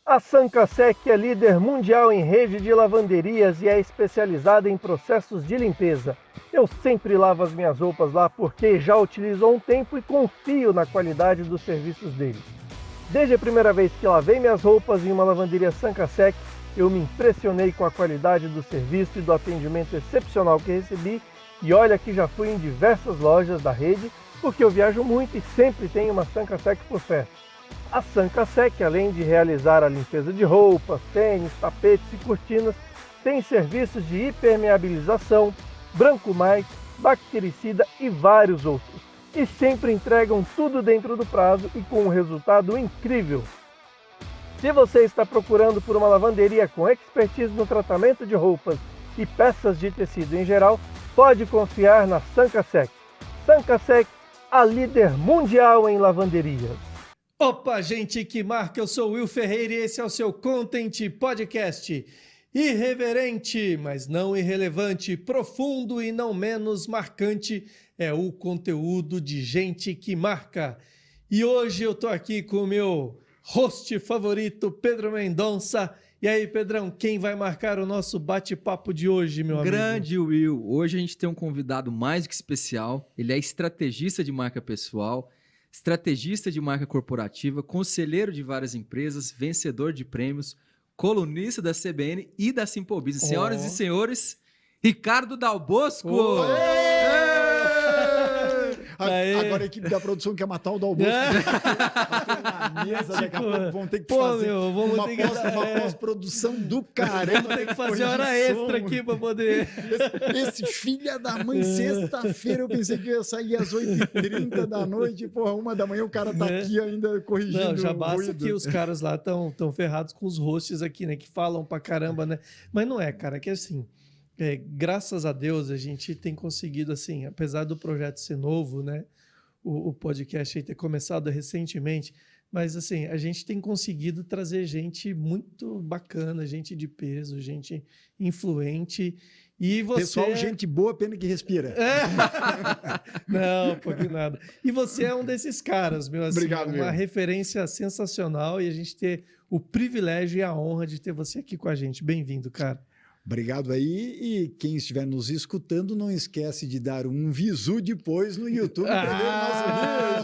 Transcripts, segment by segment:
A Sancasec é líder mundial em rede de lavanderias e é especializada em processos de limpeza. Eu sempre lavo as minhas roupas lá porque já utilizo há um tempo e confio na qualidade dos serviços deles. Desde a primeira vez que lavei minhas roupas em uma lavanderia Sancasec, eu me impressionei com a qualidade do serviço e do atendimento excepcional que recebi, e olha que já fui em diversas lojas da rede, porque eu viajo muito e sempre tem uma Sancasec por perto. A Sancasec, além de realizar a limpeza de roupas, tênis, tapetes e cortinas, tem serviços de impermeabilização, branco mais, bactericida e vários outros. E sempre entregam tudo dentro do prazo e com um resultado incrível. Se você está procurando por uma lavanderia com expertise no tratamento de roupas e peças de tecido em geral, pode confiar na Sancasec. Sancasec, a líder mundial em lavanderias. Opa, gente que marca, eu sou o Will Ferreira e esse é o seu Content Podcast. Irreverente, mas não irrelevante, profundo e não menos marcante é o conteúdo de gente que marca. E hoje eu tô aqui com o meu host favorito, Pedro Mendonça. E aí, Pedrão, quem vai marcar o nosso bate-papo de hoje, meu amigo? Grande Will, hoje a gente tem um convidado mais do que especial. Ele é estrategista de marca pessoal, estrategista de marca corporativa, conselheiro de várias empresas, vencedor de prêmios, colunista da CBN e da Simple Business. Senhoras e senhores, Ricardo Dal Bosco! Agora a equipe da produção quer matar o Dal Bosco. Na mesa, daqui a pouco vão ter que fazer uma pós-produção do caramba. Vamos ter que fazer hora extra aqui para poder... Esse filho da mãe, sexta-feira, eu pensei que ia sair às 8h30 da noite. Porra, 1h o cara tá aqui ainda corrigindo. Não, já basta ruído. que os caras lá estão ferrados com os hosts aqui, né? Que falam pra caramba, né? Mas não é, cara, que assim... graças a Deus a gente tem conseguido, assim, apesar do projeto ser novo, né, o podcast aí ter começado recentemente, mas assim, a gente tem conseguido trazer gente muito bacana, gente de peso, gente influente. E você... Pessoal, gente boa, pena que respira. Não, pô, que nada. E você é um desses caras, meu, assim, Obrigado, uma meu. referência sensacional, e a gente ter o privilégio e a honra de ter você aqui com a gente. Bem-vindo, cara. Obrigado aí, e quem estiver nos escutando, não esquece de dar um visu depois no YouTube.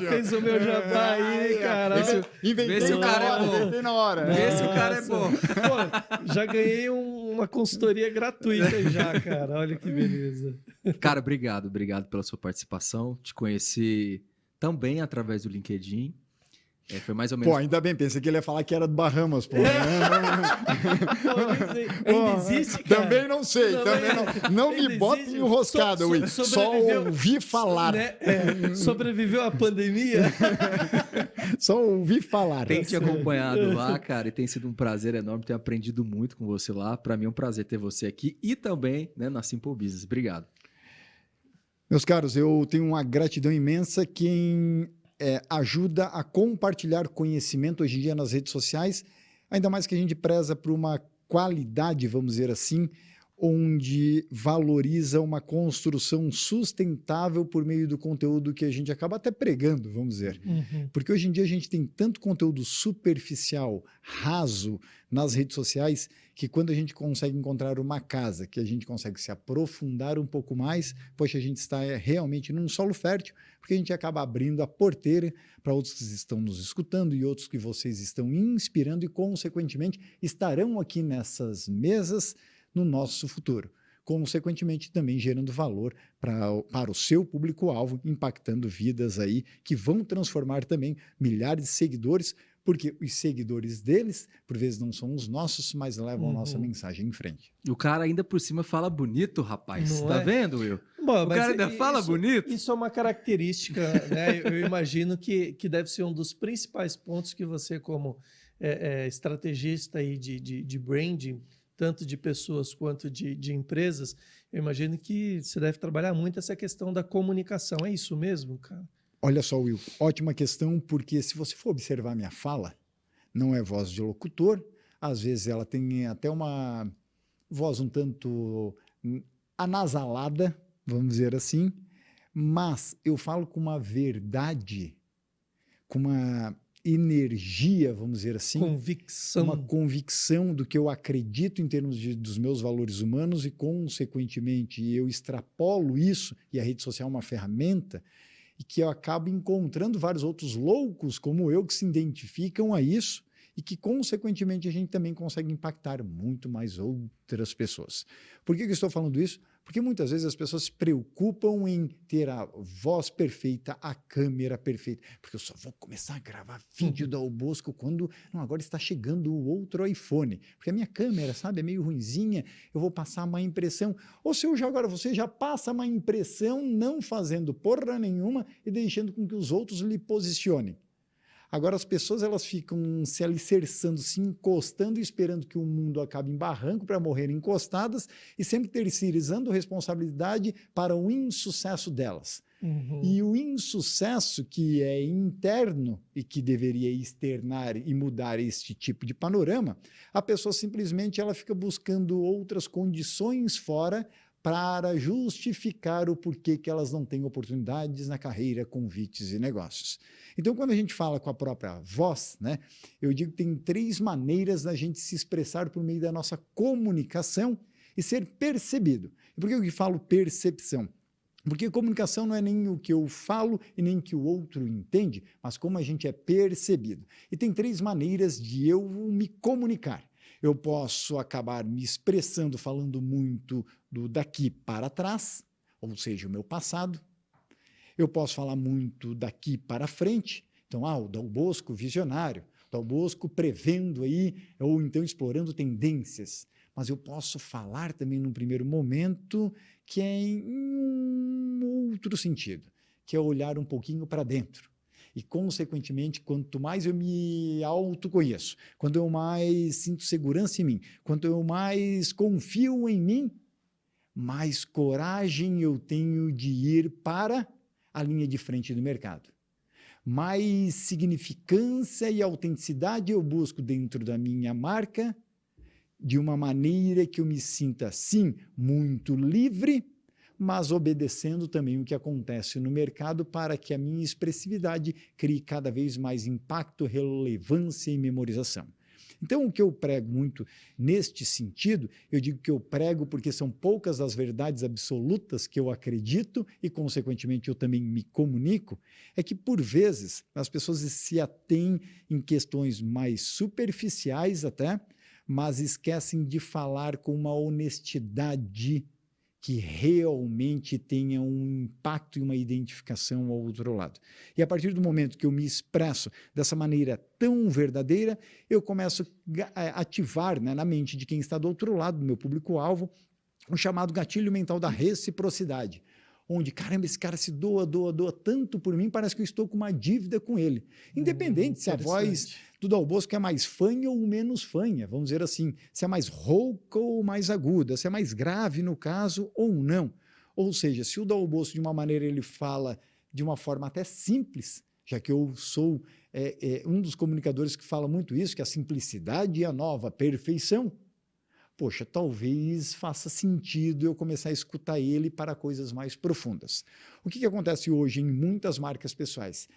Fez o meu jabá aí, cara. Inventei na hora. Vê se o cara é bom. Pô, já ganhei uma consultoria gratuita já, cara. Olha que beleza. Cara, obrigado pela sua participação. Te conheci também através do LinkedIn. Foi mais ou menos... Pô, ainda bem, pensei que ele ia falar que era do Bahamas, pô. Ainda existe, cara? Também não sei, não me botem enroscada, Will. Só ouvi falar. Né? Sobreviveu à pandemia? Só ouvi falar. Tenho te acompanhado lá, cara, e tem sido um prazer enorme ter aprendido muito com você lá. Para mim é um prazer ter você aqui e também, né, na Simple Business. Obrigado. Meus caros, eu tenho uma gratidão imensa quem ajuda a compartilhar conhecimento hoje em dia nas redes sociais, ainda mais que a gente preza por uma qualidade, vamos dizer assim, onde valoriza uma construção sustentável por meio do conteúdo que a gente acaba até pregando, vamos dizer. Uhum. Porque hoje em dia a gente tem tanto conteúdo superficial, raso, nas redes sociais, que quando a gente consegue encontrar uma casa, que a gente consegue se aprofundar um pouco mais, poxa, a gente está realmente num solo fértil, porque a gente acaba abrindo a porteira para outros que estão nos escutando e outros que vocês estão inspirando e, consequentemente, estarão aqui nessas mesas no nosso futuro, consequentemente também gerando valor para o seu público-alvo, impactando vidas aí que vão transformar também milhares de seguidores, porque os seguidores deles, por vezes, não são os nossos, mas levam a nossa mensagem em frente. E o cara ainda por cima fala bonito, rapaz. Não tá é? vendo, Will? Bom, O cara ainda fala bonito. Isso é uma característica, né? Eu imagino que deve ser um dos principais pontos que você, como estrategista aí de branding, tanto de pessoas quanto de empresas, eu imagino que você deve trabalhar muito essa questão da comunicação. É isso mesmo, cara? Olha só, Will, ótima questão, porque se você for observar a minha fala, não é voz de locutor, às vezes ela tem até uma voz um tanto anasalada, vamos dizer assim, mas eu falo com uma verdade, com uma energia, vamos dizer assim, Convicção. uma convicção do que eu acredito em termos dos meus valores humanos e, consequentemente, eu extrapolo isso, e a rede social é uma ferramenta, e que eu acabo encontrando vários outros loucos como eu que se identificam a isso e que, consequentemente, a gente também consegue impactar muito mais outras pessoas. Por que eu estou falando isso? Porque muitas vezes as pessoas se preocupam em ter a voz perfeita, a câmera perfeita, porque eu só vou começar a gravar vídeo do Dal Bosco quando agora está chegando o outro iPhone, porque a minha câmera, sabe, é meio ruinzinha, eu vou passar uma impressão. Ou se agora você já passa uma impressão não fazendo porra nenhuma e deixando com que os outros lhe posicionem. Agora as pessoas elas ficam se alicerçando, se encostando e esperando que o mundo acabe em barranco para morrerem encostadas e sempre terceirizando responsabilidade para o insucesso delas. E o insucesso que é interno e que deveria externar e mudar este tipo de panorama, a pessoa simplesmente ela fica buscando outras condições fora para justificar o porquê que elas não têm oportunidades na carreira, convites e negócios. Então, quando a gente fala com a própria voz, né, eu digo que tem 3 maneiras da gente se expressar por meio da nossa comunicação e ser percebido. E por que eu falo percepção? Porque comunicação não é nem o que eu falo e nem o que o outro entende, mas como a gente é percebido. E tem 3 maneiras de eu me comunicar. Eu posso acabar me expressando, falando muito do daqui para trás, ou seja, o meu passado. Eu posso falar muito daqui para frente. Então, o Dal Bosco visionário, Dal Bosco prevendo aí, ou então explorando tendências. Mas eu posso falar também num primeiro momento que é em um outro sentido, que é olhar um pouquinho para dentro. E, consequentemente, quanto mais eu me autoconheço, quanto eu mais sinto segurança em mim, quanto eu mais confio em mim, mais coragem eu tenho de ir para a linha de frente do mercado. Mais significância e autenticidade eu busco dentro da minha marca, de uma maneira que eu me sinta, sim, muito livre, mas obedecendo também o que acontece no mercado para que a minha expressividade crie cada vez mais impacto, relevância e memorização. Então, o que eu prego muito neste sentido, eu digo que eu prego porque são poucas as verdades absolutas que eu acredito e, consequentemente, eu também me comunico, é que, por vezes, as pessoas se atêm em questões mais superficiais até, mas esquecem de falar com uma honestidade que realmente tenha um impacto e uma identificação ao outro lado. E a partir do momento que eu me expresso dessa maneira tão verdadeira, eu começo a ativar, né, na mente de quem está do outro lado, do meu público-alvo, o chamado gatilho mental da reciprocidade, onde, caramba, esse cara se doa tanto por mim, parece que eu estou com uma dívida com ele. Independente se a voz do Dal Bosco é mais fanha ou menos fanha, vamos dizer assim, se é mais rouca ou mais aguda, se é mais grave no caso ou não. Ou seja, se o Dal Bosco, de uma maneira, ele fala de uma forma até simples, já que eu sou um dos comunicadores que fala muito isso, que a simplicidade é a nova perfeição, poxa, talvez faça sentido eu começar a escutar ele para coisas mais profundas. O que acontece hoje em muitas marcas pessoais?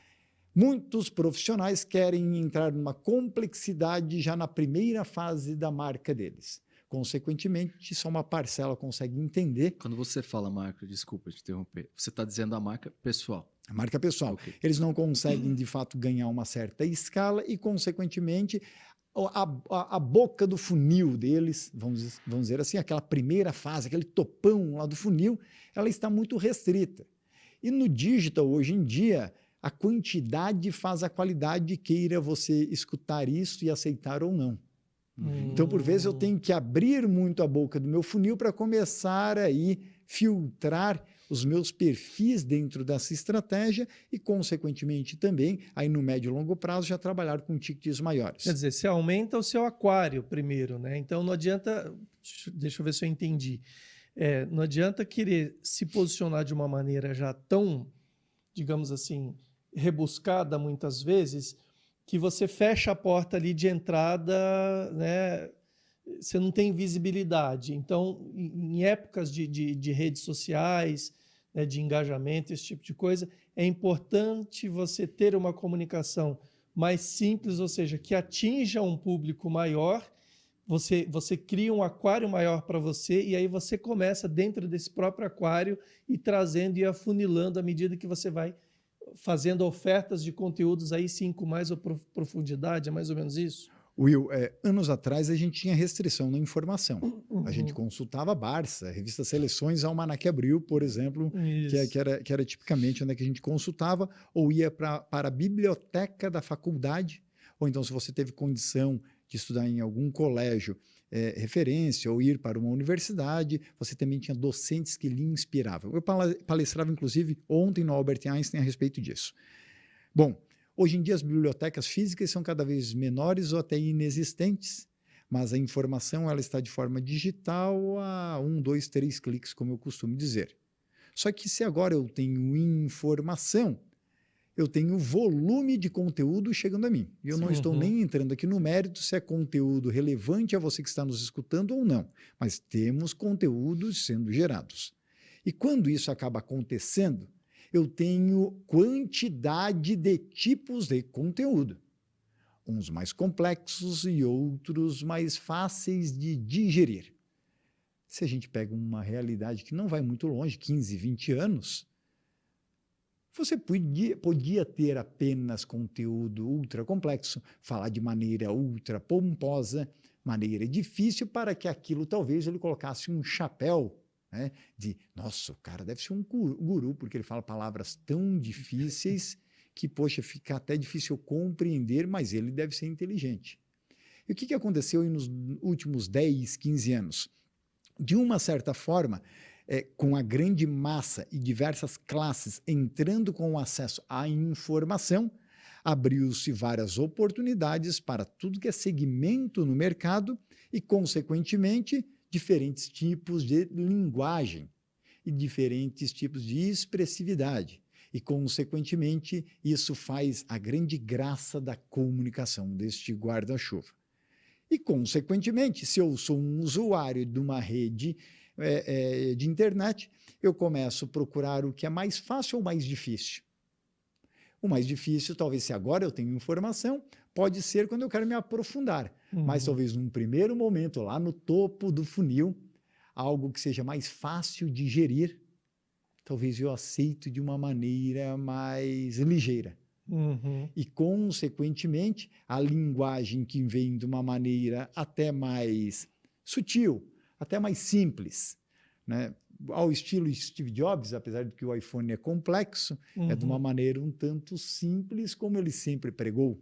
Muitos profissionais querem entrar numa complexidade já na primeira fase da marca deles. Consequentemente, só uma parcela consegue entender. Quando você fala marca, desculpa te interromper, você está dizendo a marca pessoal. A marca pessoal. Okay. Eles não conseguem, de fato, ganhar uma certa escala e, consequentemente, a boca do funil deles, vamos dizer assim, aquela primeira fase, aquele topão lá do funil, ela está muito restrita. E no digital, hoje em dia, a quantidade faz a qualidade, queira você escutar isso e aceitar ou não. Então, por vezes, eu tenho que abrir muito a boca do meu funil para começar aí filtrar os meus perfis dentro dessa estratégia e, consequentemente, também, aí no médio e longo prazo, já trabalhar com tickets maiores. Quer dizer, você aumenta o seu aquário primeiro, né? Então, não adianta... Deixa eu ver se eu entendi. Não adianta querer se posicionar de uma maneira já tão, digamos assim, rebuscada muitas vezes, que você fecha a porta ali de entrada, né? Você não tem visibilidade. Então, em épocas de redes sociais, né, de engajamento, esse tipo de coisa, é importante você ter uma comunicação mais simples, ou seja, que atinja um público maior. Você cria um aquário maior para você e aí você começa dentro desse próprio aquário e trazendo e afunilando à medida que você vai fazendo ofertas de conteúdos aí sim com mais profundidade, é mais ou menos isso? Will, anos atrás a gente tinha restrição na informação. Uhum. A gente consultava a Barça, a revista Seleções, Almanac Abril, por exemplo, que era tipicamente onde é que a gente consultava, ou ia para a biblioteca da faculdade, ou então se você teve condição de estudar em algum colégio referência ou ir para uma universidade, você também tinha docentes que lhe inspiravam. Eu palestrava, inclusive, ontem no Albert Einstein a respeito disso. Bom, hoje em dia as bibliotecas físicas são cada vez menores ou até inexistentes, mas a informação ela está de forma digital a 1, 2, 3 cliques, como eu costumo dizer. Só que se agora eu tenho informação, eu tenho volume de conteúdo chegando a mim. Eu não estou nem entrando aqui no mérito se é conteúdo relevante a você que está nos escutando ou não, mas temos conteúdos sendo gerados. E quando isso acaba acontecendo, eu tenho quantidade de tipos de conteúdo. Uns mais complexos e outros mais fáceis de digerir. Se a gente pega uma realidade que não vai muito longe, 15, 20 anos, você podia ter apenas conteúdo ultra complexo, falar de maneira ultra pomposa, maneira difícil, para que aquilo talvez ele colocasse um chapéu, né, de, nossa, o cara deve ser um guru, porque ele fala palavras tão difíceis que, poxa, fica até difícil compreender, mas ele deve ser inteligente. E o que aconteceu nos últimos 10, 15 anos? De uma certa forma, com a grande massa e diversas classes entrando com acesso à informação, abriu-se várias oportunidades para tudo que é segmento no mercado e, consequentemente, diferentes tipos de linguagem e diferentes tipos de expressividade. E, consequentemente, isso faz a grande graça da comunicação deste guarda-chuva. E, consequentemente, se eu sou um usuário de uma rede de internet, eu começo a procurar o que é mais fácil ou mais difícil. O mais difícil, talvez se agora eu tenho informação, pode ser quando eu quero me aprofundar, mas talvez num primeiro momento, lá no topo do funil, algo que seja mais fácil de gerir, talvez eu aceito de uma maneira mais ligeira. E, consequentemente, a linguagem que vem de uma maneira até mais sutil, até mais simples, né? Ao estilo Steve Jobs, apesar de que o iPhone é complexo, é de uma maneira um tanto simples, como ele sempre pregou.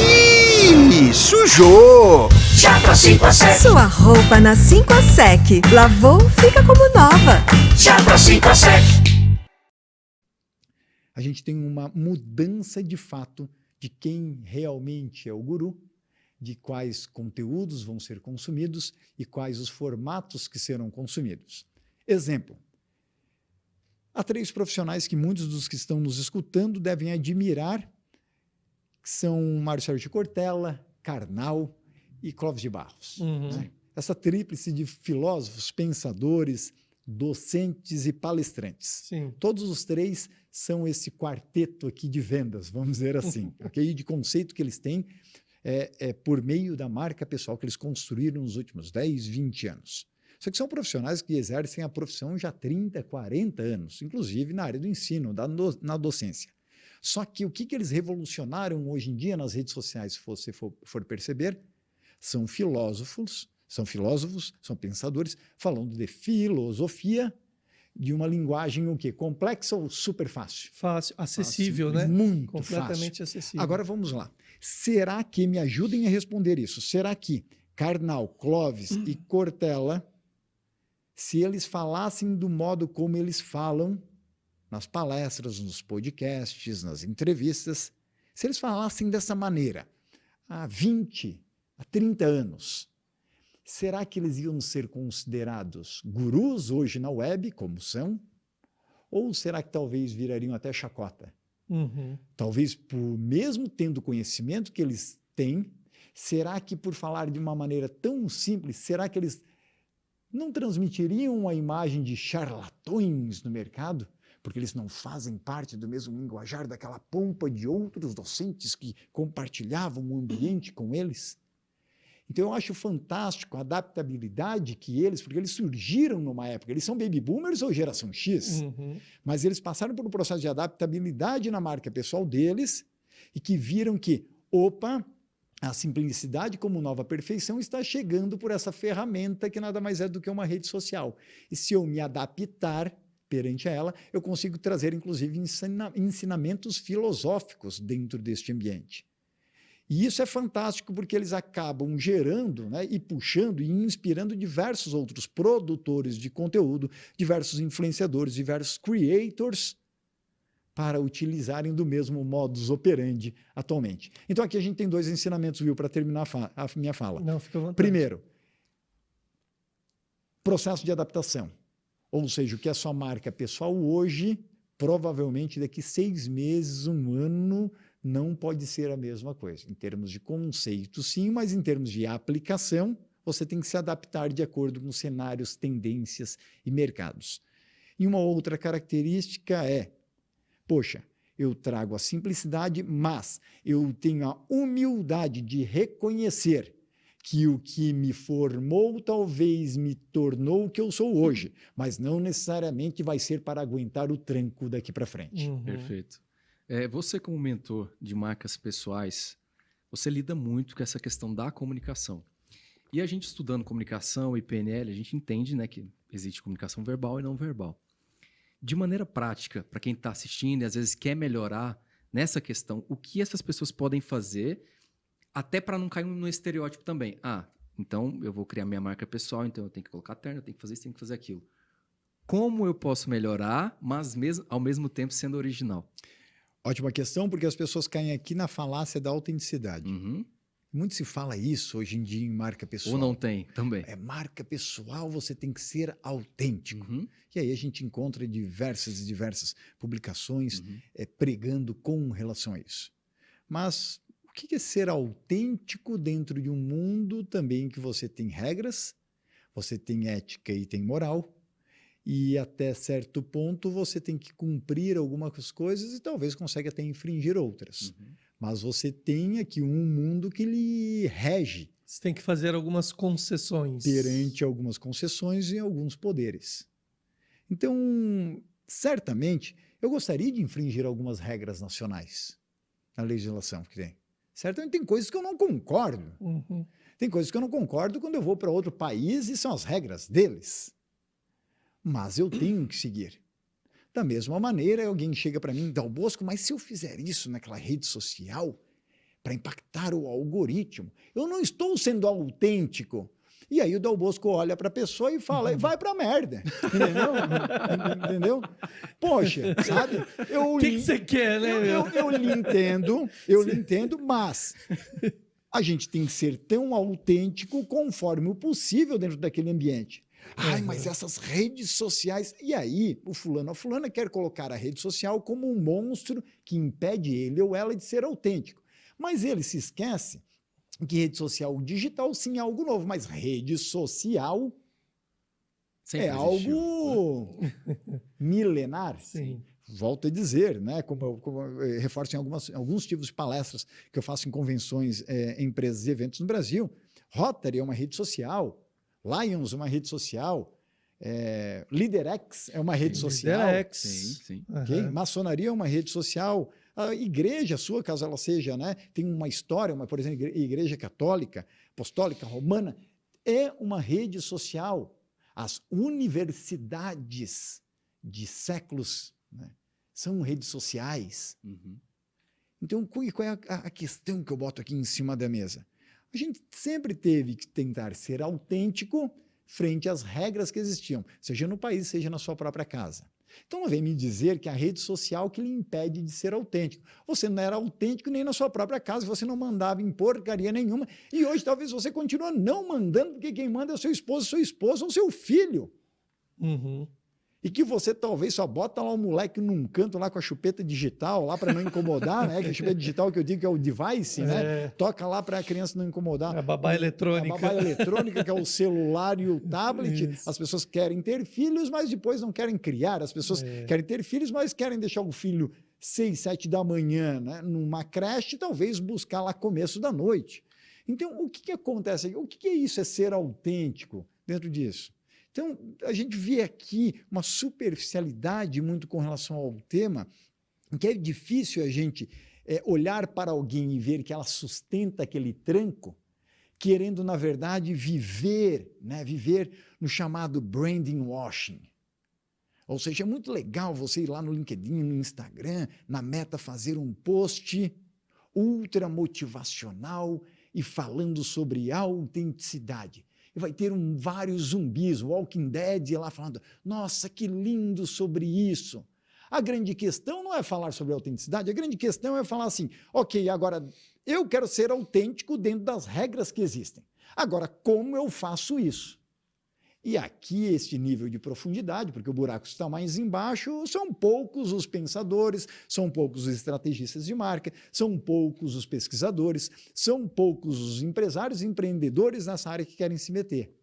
Ih, sujou! Chapa 5 a Sec. Sua roupa na 5 a Sec. Lavou, fica como nova. Chapa 5 a Sec. A gente tem uma mudança de fato de quem realmente é o guru, de quais conteúdos vão ser consumidos e quais os formatos que serão consumidos. Exemplo, há 3 profissionais que muitos dos que estão nos escutando devem admirar, que são Márcio Sérgio Cortella, Karnal e Clóvis de Barros. Né? Essa tríplice de filósofos, pensadores, docentes e palestrantes. Sim. Todos os 3 são esse quarteto aqui de vendas, vamos dizer assim, okay? De conceito que eles têm por meio da marca pessoal que eles construíram nos últimos 10, 20 anos. Só que são profissionais que exercem a profissão já há 30, 40 anos, inclusive na área do ensino, na docência. Só que o que eles revolucionaram hoje em dia nas redes sociais, se você for perceber, são filósofos, são pensadores, falando de filosofia, de uma linguagem o quê? Complexa ou super fácil? Fácil, acessível, fácil, né? Muito completamente fácil. Acessível. Agora vamos lá. Será que, me ajudem a responder isso, será que Karnal, Clóvis e Cortella, se eles falassem do modo como eles falam nas palestras, nos podcasts, nas entrevistas, se eles falassem dessa maneira há 20, há 30 anos, será que eles iam ser considerados gurus hoje na web, como são? Ou será que talvez virariam até chacota? Talvez por mesmo tendo o conhecimento que eles têm, será que por falar de uma maneira tão simples, será que eles não transmitiriam uma imagem de charlatões no mercado, porque eles não fazem parte do mesmo linguajar daquela pompa de outros docentes que compartilhavam o ambiente com eles? Então, eu acho fantástico a adaptabilidade que eles, porque eles surgiram numa época, eles são baby boomers ou geração X, mas eles passaram por um processo de adaptabilidade na marca pessoal deles e que viram que, opa, a simplicidade como nova perfeição está chegando por essa ferramenta que nada mais é do que uma rede social. E se eu me adaptar perante ela, eu consigo trazer, inclusive, ensinamentos filosóficos dentro deste ambiente. E isso é fantástico porque eles acabam gerando, né, e puxando e inspirando diversos outros produtores de conteúdo, diversos influenciadores, diversos creators para utilizarem do mesmo modus operandi atualmente. Então aqui a gente tem 2 ensinamentos, Will, para terminar a minha fala. Não, fica à vontade. Primeiro, processo de adaptação. Ou seja, o que é sua marca pessoal hoje, provavelmente daqui 6 meses, 1 ano, não pode ser a mesma coisa. Em termos de conceito, sim, mas em termos de aplicação, você tem que se adaptar de acordo com cenários, tendências e mercados. E uma outra característica é, poxa, eu trago a simplicidade, mas eu tenho a humildade de reconhecer que o que me formou talvez me tornou o que eu sou hoje, mas não necessariamente vai ser para aguentar o tranco daqui para frente. Perfeito. Você, como mentor de marcas pessoais, você lida muito com essa questão da comunicação. E a gente estudando comunicação e PNL, a gente entende, né, que existe comunicação verbal e não verbal. De maneira prática, para quem está assistindo e às vezes quer melhorar nessa questão, o que essas pessoas podem fazer até para não cair no estereótipo também? Então eu vou criar minha marca pessoal, então eu tenho que colocar terno, eu tenho que fazer isso, tenho que fazer aquilo. Como eu posso melhorar, mas ao mesmo tempo sendo original? Ótima questão, porque as pessoas caem aqui na falácia da autenticidade. Muito se fala isso hoje em dia em marca pessoal. Ou não tem também. Marca pessoal, você tem que ser autêntico. E aí a gente encontra diversas publicações pregando com relação a isso. Mas o que é ser autêntico dentro de um mundo também que você tem regras, você tem ética e tem moral, e até certo ponto você tem que cumprir algumas coisas e talvez consiga até infringir outras. Mas você tem aqui um mundo que lhe rege. Você tem que fazer algumas concessões. Perante algumas concessões e alguns poderes. Então, certamente, eu gostaria de infringir algumas regras nacionais na legislação que tem. Certamente tem coisas que eu não concordo. Tem coisas que eu não concordo quando eu vou para outro país e são as regras deles. Mas eu tenho que seguir. Da mesma maneira, alguém chega para mim, Dal Bosco, mas se eu fizer isso naquela rede social para impactar o algoritmo, eu não estou sendo autêntico. E aí o Dal Bosco olha para a pessoa e fala, vai para a merda. Entendeu? Poxa, sabe? O que você quer, né? Eu lhe entendo, mas a gente tem que ser tão autêntico conforme o possível dentro daquele ambiente. Mas essas redes sociais... E aí, a fulana quer colocar a rede social como um monstro que impede ele ou ela de ser autêntico. Mas ele se esquece que rede social digital, sim, é algo novo, mas rede social sempre é algo milenar. Sim. Volto a dizer, né, como eu reforço em alguns tipos de palestras que eu faço em convenções, empresas e eventos no Brasil. Rotary é uma rede social, Lions é uma rede social, LeaderX é uma rede social. LeaderX. Sim. Okay? Maçonaria é uma rede social. A igreja sua, caso ela seja, né, tem uma história, por exemplo, igreja católica, apostólica, romana, é uma rede social. As universidades de séculos, né, são redes sociais. Então, qual é a questão que eu boto aqui em cima da mesa? A gente sempre teve que tentar ser autêntico frente às regras que existiam, seja no país, seja na sua própria casa. Então não vem me dizer que é a rede social que lhe impede de ser autêntico. Você não era autêntico nem na sua própria casa, você não mandava em porcaria nenhuma, e hoje talvez você continue não mandando, porque quem manda é o seu esposo, sua esposa ou seu filho. e que você talvez só bota lá o moleque num canto lá com a chupeta digital, lá para não incomodar, né? Que a chupeta digital que eu digo que é o device, né? Toca lá para a criança não incomodar. A babá eletrônica. A babá eletrônica, que é o celular e o tablet. Isso. As pessoas querem ter filhos, mas depois não querem criar. As pessoas querem ter filhos, mas querem deixar o filho 6, 7 da manhã, né? Numa creche, talvez buscar lá começo da noite. Então, o que acontece aqui? O que é isso? É ser autêntico dentro disso? Então, a gente vê aqui uma superficialidade muito com relação ao tema, que é difícil a gente olhar para alguém e ver que ela sustenta aquele tranco, querendo, na verdade, viver, né? Viver no chamado branding washing. Ou seja, é muito legal você ir lá no LinkedIn, no Instagram, na Meta, fazer um post ultra motivacional e falando sobre autenticidade. E vai ter vários zumbis, Walking Dead, lá falando, nossa, que lindo sobre isso. A grande questão não é falar sobre autenticidade, a grande questão é falar assim, ok, agora eu quero ser autêntico dentro das regras que existem. Agora, como eu faço isso? E aqui, este nível de profundidade, porque o buraco está mais embaixo, são poucos os pensadores, são poucos os estrategistas de marca, são poucos os pesquisadores, são poucos os empresários e empreendedores nessa área que querem se meter.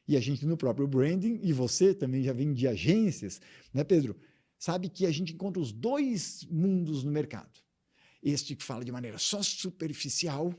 E a gente no próprio branding, e você também já vem de agências, né, Pedro? Sabe que a gente encontra os dois mundos no mercado. Este que fala de maneira só superficial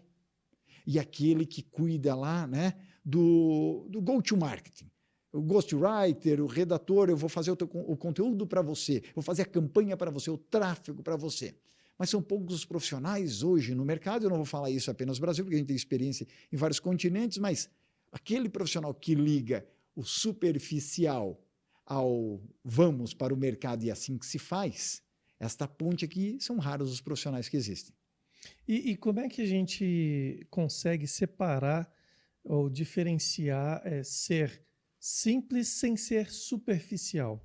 e aquele que cuida lá, né, do go-to-marketing. O ghostwriter, o redator, eu vou fazer o conteúdo para você, vou fazer a campanha para você, o tráfego para você. Mas são poucos os profissionais hoje no mercado, eu não vou falar isso apenas no Brasil, porque a gente tem experiência em vários continentes, mas aquele profissional que liga o superficial ao vamos para o mercado e assim que se faz, esta ponte aqui, são raros os profissionais que existem. E como é que a gente consegue separar ou diferenciar ser simples sem ser superficial?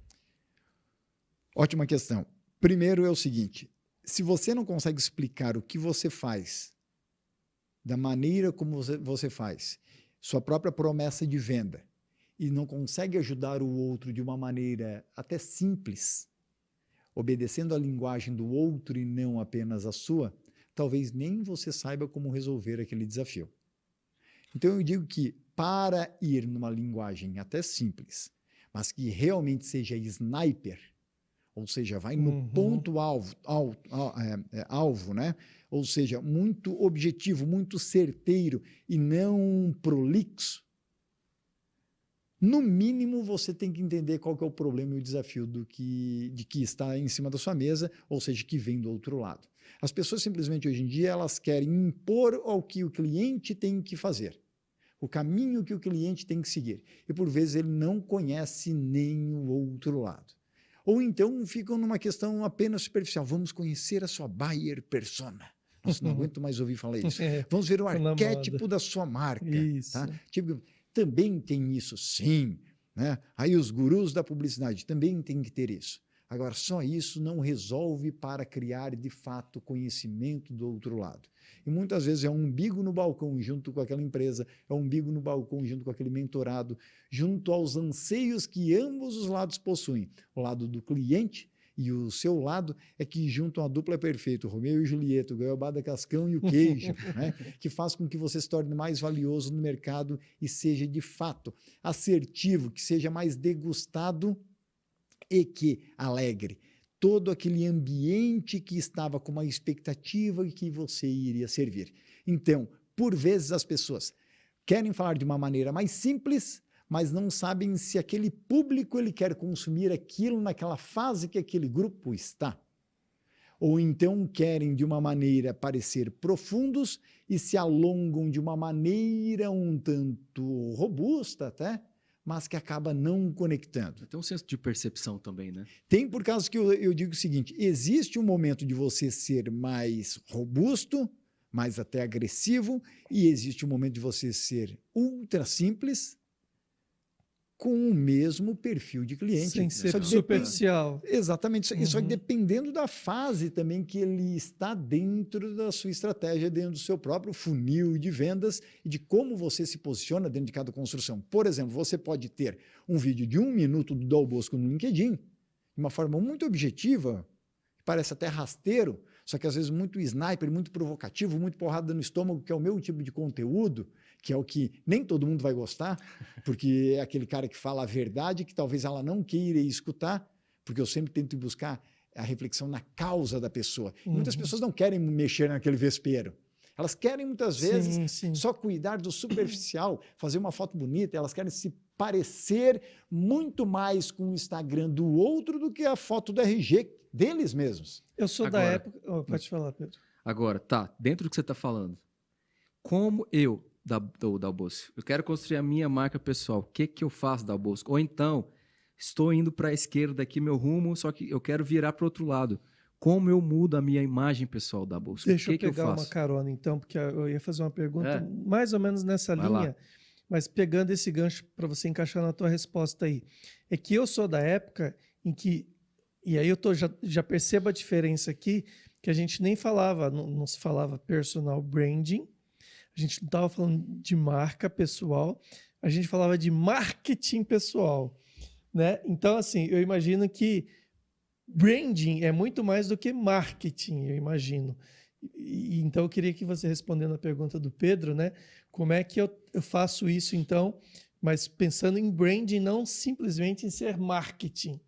Ótima questão. Primeiro é o seguinte, se você não consegue explicar o que você faz, da maneira como você faz, sua própria promessa de venda, e não consegue ajudar o outro de uma maneira até simples, obedecendo a linguagem do outro e não apenas a sua, talvez nem você saiba como resolver aquele desafio. Então eu digo que para ir numa linguagem até simples, mas que realmente seja sniper, ou seja, vai no ponto alvo, né? Ou seja, muito objetivo, muito certeiro e não prolixo, no mínimo você tem que entender qual que é o problema e o desafio de que está em cima da sua mesa, ou seja, que vem do outro lado. As pessoas simplesmente hoje em dia elas querem impor ao que o cliente tem que fazer, o caminho que o cliente tem que seguir, e por vezes ele não conhece nem o outro lado. Ou então ficam numa questão apenas superficial, vamos conhecer a sua buyer persona. Nossa, não aguento mais ouvir falar isso. Vamos ver o arquétipo da sua marca. Isso. Tá? Tipo, também tem isso, sim. Né? Aí os gurus da publicidade também têm que ter isso. Agora, só isso não resolve para criar, de fato, conhecimento do outro lado. E muitas vezes é um umbigo no balcão junto com aquela empresa, é um umbigo no balcão junto com aquele mentorado, junto aos anseios que ambos os lados possuem. O lado do cliente e o seu lado é que juntam a dupla perfeita, o Romeu e Julieta, o goiabada cascão e o queijo, né? Que faz com que você se torne mais valioso no mercado e seja, de fato, assertivo, que seja mais degustado e que alegre todo aquele ambiente que estava com uma expectativa e que você iria servir. Então, por vezes as pessoas querem falar de uma maneira mais simples, mas não sabem se aquele público ele quer consumir aquilo naquela fase que aquele grupo está. Ou então querem de uma maneira parecer profundos e se alongam de uma maneira um tanto robusta até, mas que acaba não conectando. Tem um senso de percepção também, né? Tem, por causa que eu digo o seguinte, existe um momento de você ser mais robusto, mais até agressivo, e existe um momento de você ser ultra simples, com o mesmo perfil de cliente. Sem ser Só que superficial. Exatamente. Só que dependendo da fase também que ele está dentro da sua estratégia, dentro do seu próprio funil de vendas e de como você se posiciona dentro de cada construção. Por exemplo, você pode ter um vídeo de 1 minuto do Dal Bosco no LinkedIn, de uma forma muito objetiva, parece até rasteiro, só que às vezes muito sniper, muito provocativo, muito porrada no estômago, que é o meu tipo de conteúdo, que é o que nem todo mundo vai gostar, porque é aquele cara que fala a verdade, que talvez ela não queira escutar, porque eu sempre tento buscar a reflexão na causa da pessoa. E muitas pessoas não querem mexer naquele vespeiro. Elas querem muitas vezes só cuidar do superficial, fazer uma foto bonita, elas querem se parecer muito mais com o Instagram do outro do que a foto do RG deles mesmos. Eu sou da época... pode falar, Pedro. Agora, tá, dentro do que você está falando, como eu, Dal Bosco, eu quero construir a minha marca pessoal, o que eu faço, Dal Bosco? Ou então, estou indo para a esquerda aqui, meu rumo, só que eu quero virar para o outro lado. Como eu mudo a minha imagem pessoal, Dal Bosco? Deixa eu que eu pegar faço? uma carona, então, porque eu ia fazer uma pergunta mais ou menos nessa Vai linha, lá. mas pegando esse gancho para você encaixar na tua resposta aí. É que eu sou da época em que, e aí eu já percebo a diferença aqui, que a gente nem falava, não se falava personal branding, a gente não estava falando de marca pessoal, a gente falava de marketing pessoal, né? Então, assim, eu imagino que branding é muito mais do que marketing, eu imagino. Então, eu queria que você respondendo a pergunta do Pedro, né? Como é que eu faço isso, então, mas pensando em branding, não simplesmente em ser marketing.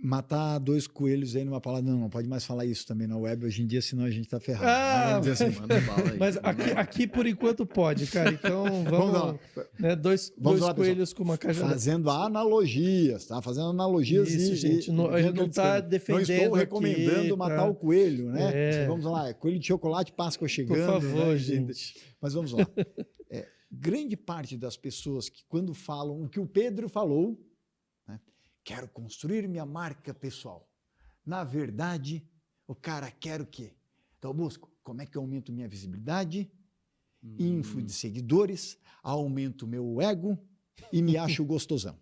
Matar 2 coelhos aí numa palavra, não pode mais falar isso também na web hoje em dia, senão a gente está ferrado. Vamos dizer assim. Manda bala aí. Mas aqui por enquanto pode, cara. Então vamos lá. Né, dois lá, coelhos pessoal. com uma cajada. Fazendo analogias, tá? Fazendo analogias Isso, gente. A gente não está defendendo. Não estou recomendando aqui, matar tá? o coelho, né? É. Vamos lá, coelho de chocolate, Páscoa chegando. Por favor, né? gente. Mas vamos lá. Grande parte das pessoas que quando falam o que o Pedro falou, né? Quero construir minha marca pessoal. Na verdade, o cara quer o quê? Então eu busco como é que eu aumento minha visibilidade, info de seguidores, aumento meu ego e me acho gostosão.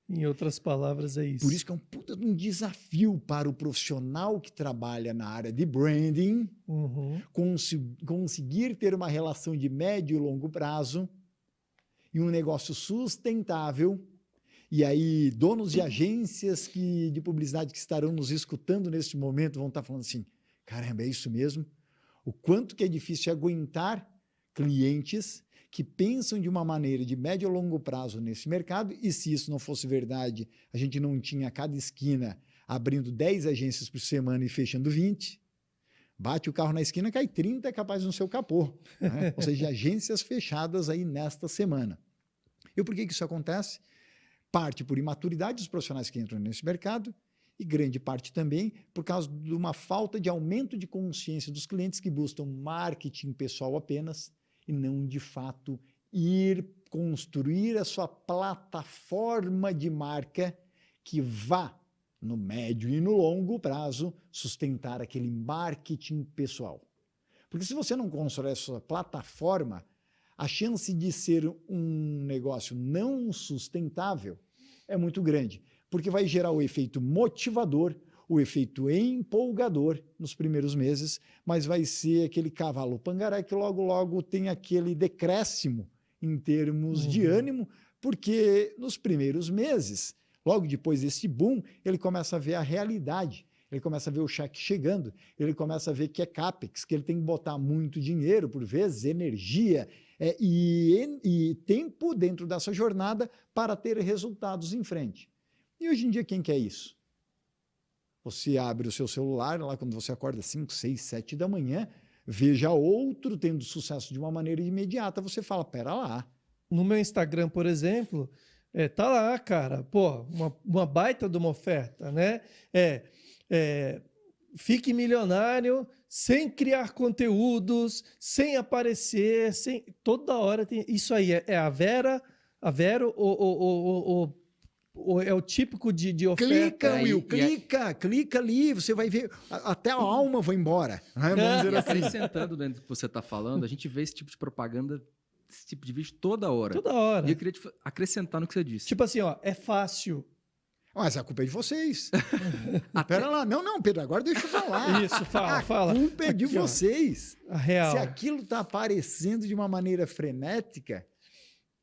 Em outras palavras, é isso. Por isso que é um puta de um desafio para o profissional que trabalha na área de branding conseguir ter uma relação de médio e longo prazo e um negócio sustentável. E aí, donos de agências de publicidade que estarão nos escutando neste momento vão estar falando assim, caramba, é isso mesmo? O quanto que é difícil aguentar clientes que pensam de uma maneira de médio a longo prazo nesse mercado, e se isso não fosse verdade, a gente não tinha a cada esquina abrindo 10 agências por semana e fechando 20, bate o carro na esquina, cai 30, é capaz no seu capô. Né? Ou seja, agências fechadas aí nesta semana. E por que isso acontece? Parte por imaturidade dos profissionais que entram nesse mercado e grande parte também por causa de uma falta de aumento de consciência dos clientes que buscam marketing pessoal apenas e não, de fato, ir construir a sua plataforma de marca que vá, no médio e no longo prazo, sustentar aquele marketing pessoal. Porque se você não constrói a sua plataforma, a chance de ser um negócio não sustentável é muito grande, porque vai gerar o efeito motivador, o efeito empolgador nos primeiros meses, mas vai ser aquele cavalo pangaré que logo, logo tem aquele decréscimo em termos de ânimo, porque nos primeiros meses, logo depois desse boom, ele começa a ver a realidade. Ele começa a ver o cheque chegando, ele começa a ver que é CAPEX, que ele tem que botar muito dinheiro, por vezes, energia e tempo dentro dessa jornada para ter resultados em frente. E hoje em dia, quem quer isso? Você abre o seu celular, lá quando você acorda 5, 6, 7 da manhã, veja outro tendo sucesso de uma maneira imediata, você fala, pera lá. No meu Instagram, por exemplo, tá lá, cara, pô, uma baita de uma oferta, né? Fique milionário sem criar conteúdos, sem aparecer, toda hora tem isso aí. É a Vero ou é o típico de oferta? Clica ali, você vai ver, até a alma vai embora. Né? Vamos dizer assim. Acrescentando dentro do que você está falando, a gente vê esse tipo de propaganda esse tipo de vídeo toda hora. Toda hora. E eu queria acrescentar no que você disse. Tipo assim, ó, é fácil. Mas a culpa é de vocês. Pera lá. Não, Pedro, agora deixa eu falar. Isso, fala, A fala. culpa é de Aqui, ó. vocês. A real. Se aquilo está aparecendo de uma maneira frenética,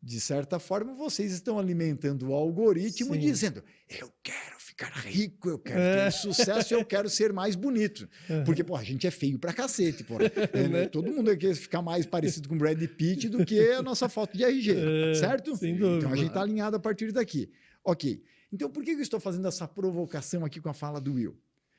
de certa forma, vocês estão alimentando o algoritmo Sim. dizendo: eu quero ficar rico, eu quero ter sucesso, eu quero ser mais bonito. Porque, pô, a gente é feio pra cacete, pô. Né? Todo mundo quer ficar mais parecido com o Brad Pitt do que a nossa foto de RG, certo? sem dúvida. Então a gente está alinhado a partir daqui. Ok. Então, por que eu estou fazendo essa provocação aqui com a fala do Will?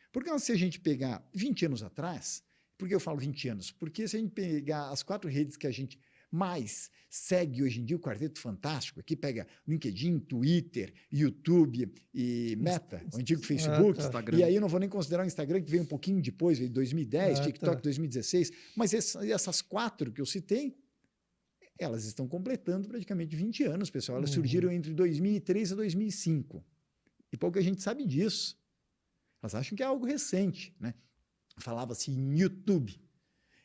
Porque se a gente pegar 20 anos atrás, por que eu falo 20 anos? Porque se a gente pegar as 4 redes que a gente mais segue hoje em dia, o Quarteto Fantástico, aqui pega LinkedIn, Twitter, YouTube e Meta, o antigo Facebook, Instagram. E aí eu não vou nem considerar o Instagram, que veio um pouquinho depois, veio 2010, TikTok 2016, mas essas 4 que eu citei, elas estão completando praticamente 20 anos, pessoal. Elas surgiram entre 2003 e 2005. E pouca gente sabe disso. Elas acham que é algo recente, né? Falava-se em YouTube.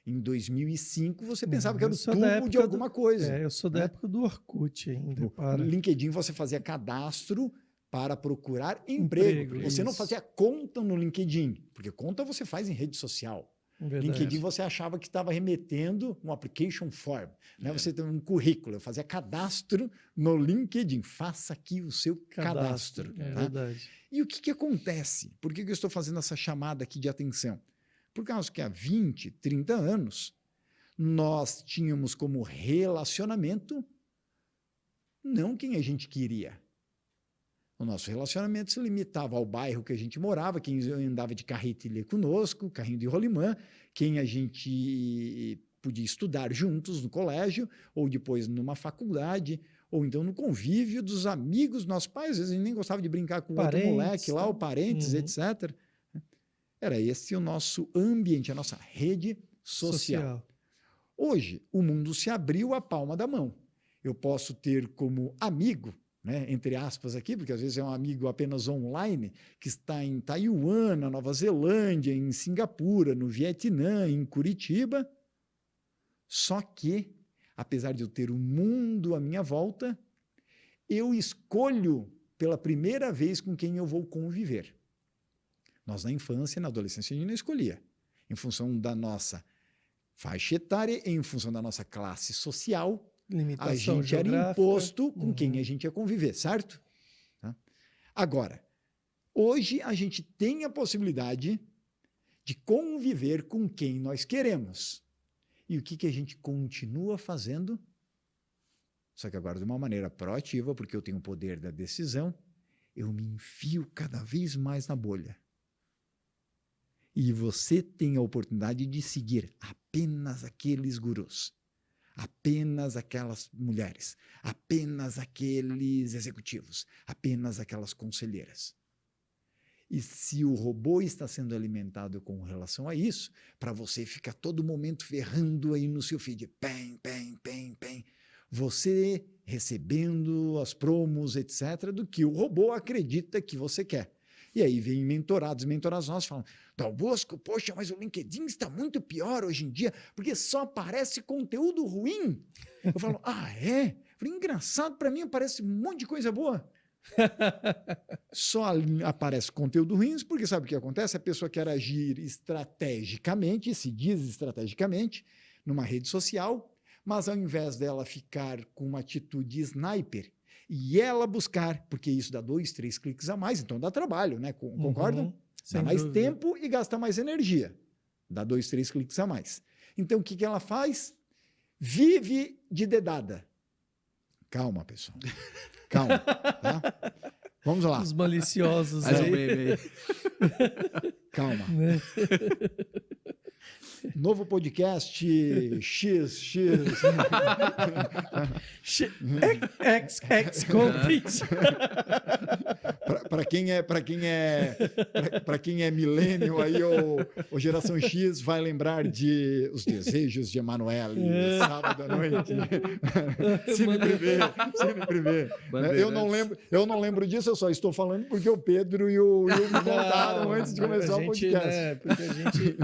Em 2005, você pensava que era o tubo de alguma coisa. Eu sou da época do Orkut ainda. No LinkedIn, você fazia cadastro para procurar emprego. Você não fazia conta no LinkedIn, porque conta você faz em rede social. Verdade. LinkedIn você achava que estava remetendo um application form, né? Você tem um currículo, fazia cadastro no LinkedIn. Faça aqui o seu cadastro. É tá? verdade. E o que acontece? Por que eu estou fazendo essa chamada aqui de atenção? Por causa que há 20, 30 anos, nós tínhamos como relacionamento não quem a gente queria. O nosso relacionamento se limitava ao bairro que a gente morava, quem andava de carretilha conosco, carrinho de rolimã, quem a gente podia estudar juntos no colégio, ou depois numa faculdade, ou então no convívio dos amigos dos nossos pais. Às vezes a gente nem gostava de brincar com o outro moleque lá, ou parentes, etc. Era esse o nosso ambiente, a nossa rede social. Hoje, o mundo se abriu à palma da mão. Eu posso ter como amigo, né, entre aspas aqui, porque às vezes é um amigo apenas online, que está em Taiwan, na Nova Zelândia, em Singapura, no Vietnã, em Curitiba. Só que, apesar de eu ter o mundo à minha volta, eu escolho pela primeira vez com quem eu vou conviver. Nós, na infância e na adolescência, a gente não escolhia. Em função da nossa faixa etária, em função da nossa classe social, limitação a gente era imposto com quem a gente ia conviver, certo? Tá? Agora, hoje a gente tem a possibilidade de conviver com quem nós queremos. E o que a gente continua fazendo? Só que agora de uma maneira proativa, porque eu tenho o poder da decisão, eu me enfio cada vez mais na bolha. E você tem a oportunidade de seguir apenas aqueles gurus, apenas aquelas mulheres, apenas aqueles executivos, apenas aquelas conselheiras. E se o robô está sendo alimentado com relação a isso, para você ficar todo momento ferrando aí no seu feed, você recebendo as promos, etc., do que o robô acredita que você quer. E aí vem mentorados nossos falam: Dal Bosco, poxa, mas o LinkedIn está muito pior hoje em dia, porque só aparece conteúdo ruim. Eu falo: ah, é? Eu falei, engraçado, para mim aparece um monte de coisa boa. Só aparece conteúdo ruim, porque sabe o que acontece? A pessoa quer agir estrategicamente, se diz estrategicamente, numa rede social, mas ao invés dela ficar com uma atitude sniper, e ela buscar, porque isso dá 2, 3 cliques a mais, então dá trabalho, né? Concordam? Dá mais tempo e gasta mais energia. Dá 2, 3 cliques a mais. Então, o que ela faz? Vive de dedada. Calma, pessoal. Calma, tá? Vamos lá. Os maliciosos Mais aí. um meme aí. Calma. Novo podcast XX. X content. Para quem é milênio aí ou geração X vai lembrar de Os Desejos de Emanuele, sábado à noite. Sempre vê. Eu não lembro disso, eu só estou falando porque o Pedro e o Will me contaram antes de começar o podcast. Né, porque a gente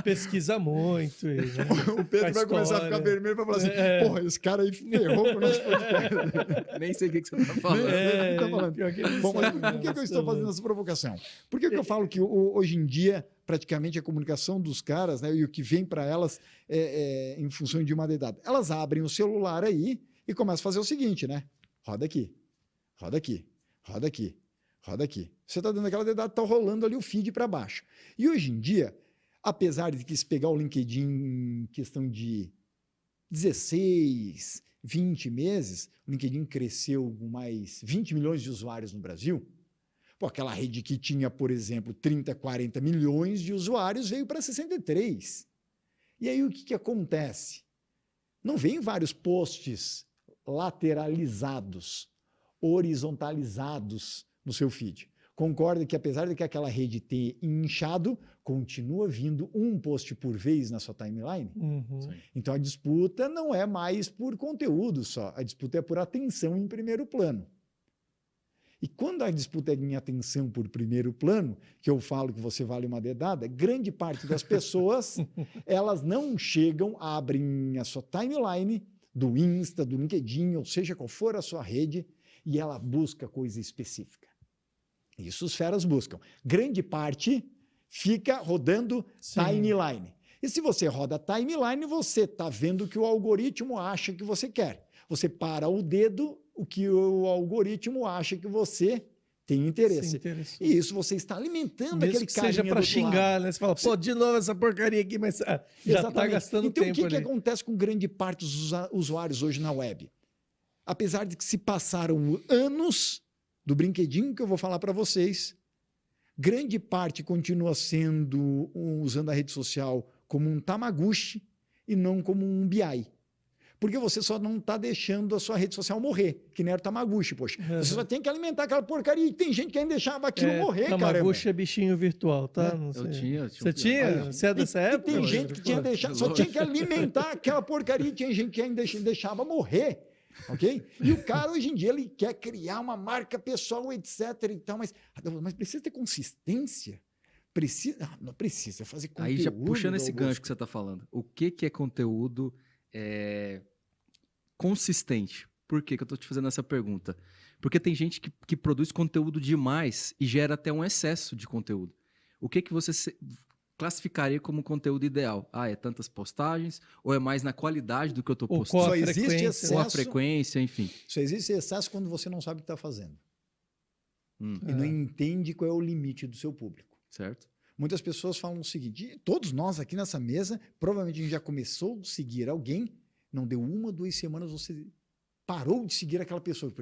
pesquisa muito. E, né, o Pedro vai começar a ficar vermelho para falar assim, porra, esse cara aí ferrou com o nosso podcast. Nem sei o que você está falando. Bom, mas por que eu estou fazendo essa provocação? Por que eu falo que hoje em dia, praticamente, a comunicação dos caras, né, e o que vem para elas em função de uma dedada? Elas abrem o celular aí e começam a fazer o seguinte, né? Roda aqui, roda aqui, roda aqui, roda aqui. Você está dando aquela dedada, está rolando ali o feed para baixo. E hoje em dia, apesar de que se pegar o LinkedIn em questão de 16, 20 meses, o LinkedIn cresceu com mais 20 milhões de usuários no Brasil. Pô, aquela rede que tinha, por exemplo, 30, 40 milhões de usuários veio para 63. E aí o que acontece? Não vem vários posts lateralizados, horizontalizados no seu feed. Concorda que apesar de que aquela rede ter inchado, continua vindo um post por vez na sua timeline? Então a disputa não é mais por conteúdo só, a disputa é por atenção em primeiro plano. E quando a disputa é em atenção por primeiro plano, que eu falo que você vale uma dedada, grande parte das pessoas, elas não chegam, abrem a sua timeline do Insta, do LinkedIn, ou seja, qual for a sua rede, e ela busca coisa específica. Isso os feras buscam. Grande parte fica rodando timeline. E se você roda timeline, você está vendo o que o algoritmo acha que você quer. Você para o dedo, o que o algoritmo acha que você tem interesse. E isso você está alimentando mesmo aquele que carinha seja para xingar, né? Você fala, pô, de novo essa porcaria aqui, mas já está gastando então, tempo. Então, o que acontece com grande parte dos usuários hoje na web? Apesar de que se passaram anos do brinquedinho que eu vou falar para vocês, grande parte continua usando a rede social como um Tamagotchi e não como um BI. Porque você só não está deixando a sua rede social morrer, que nem era o Tamagotchi, poxa. Você só tem que alimentar aquela porcaria e tem gente que ainda deixava aquilo morrer, cara. Tamagotchi é bichinho virtual, tá? Não sei. Eu tinha. Você tinha? Você é dessa época? E tem gente que tinha deixado, só tinha que alimentar aquela porcaria e tinha gente que ainda deixava morrer. Ok? E o cara, hoje em dia, ele quer criar uma marca pessoal, etc. e tal, mas precisa ter consistência? Não precisa fazer conteúdo. Aí já puxando esse gancho que você está falando, o que é conteúdo consistente? Por que eu estou te fazendo essa pergunta? Porque tem gente que produz conteúdo demais e gera até um excesso de conteúdo. O que você classificaria como conteúdo ideal? É tantas postagens? Ou é mais na qualidade do que eu estou postando? Só existe excesso. Ou a frequência, enfim. Só existe excesso quando você não sabe o que está fazendo. E não entende qual é o limite do seu público. Certo. Muitas pessoas falam o seguinte, todos nós aqui nessa mesa, provavelmente a gente já começou a seguir alguém, não deu 1, 2 semanas, você parou de seguir aquela pessoa.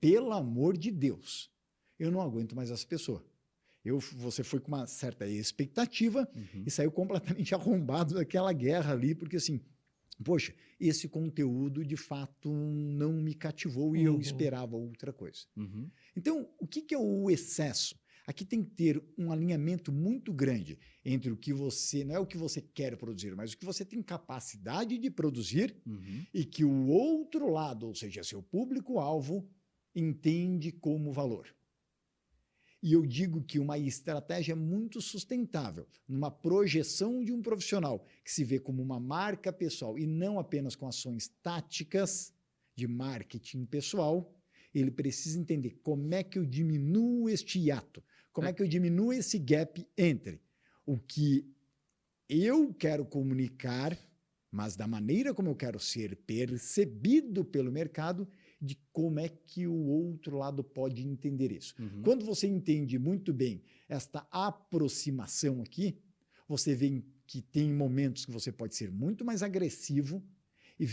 Pelo amor de Deus, eu não aguento mais essa pessoa. Você foi com uma certa expectativa e saiu completamente arrombado daquela guerra ali, porque assim, poxa, esse conteúdo de fato não me cativou e eu esperava outra coisa. Então, o que é o excesso? Aqui tem que ter um alinhamento muito grande entre o que você, não é o que você quer produzir, mas o que você tem capacidade de produzir e que o outro lado, ou seja, seu público-alvo, entende como valor. E eu digo que uma estratégia muito sustentável, numa projeção de um profissional que se vê como uma marca pessoal e não apenas com ações táticas de marketing pessoal, ele precisa entender como é que eu diminuo este hiato, como é que eu diminuo esse gap entre o que eu quero comunicar, mas da maneira como eu quero ser percebido pelo mercado, de como é que o outro lado pode entender isso. Quando você entende muito bem esta aproximação aqui, você vê que tem momentos que você pode ser muito mais agressivo e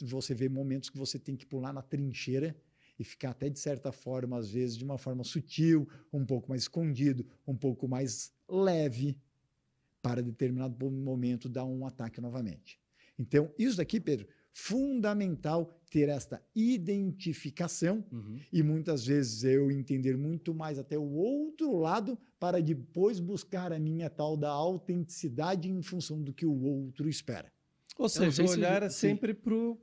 você vê momentos que você tem que pular na trincheira e ficar até de certa forma, às vezes, de uma forma sutil, um pouco mais escondido, um pouco mais leve, para determinado momento dar um ataque novamente. Então, isso daqui, Pedro, fundamental ter esta identificação e muitas vezes eu entender muito mais até o outro lado para depois buscar a minha tal da autenticidade em função do que o outro espera. Ou seja, o olhar é sempre pro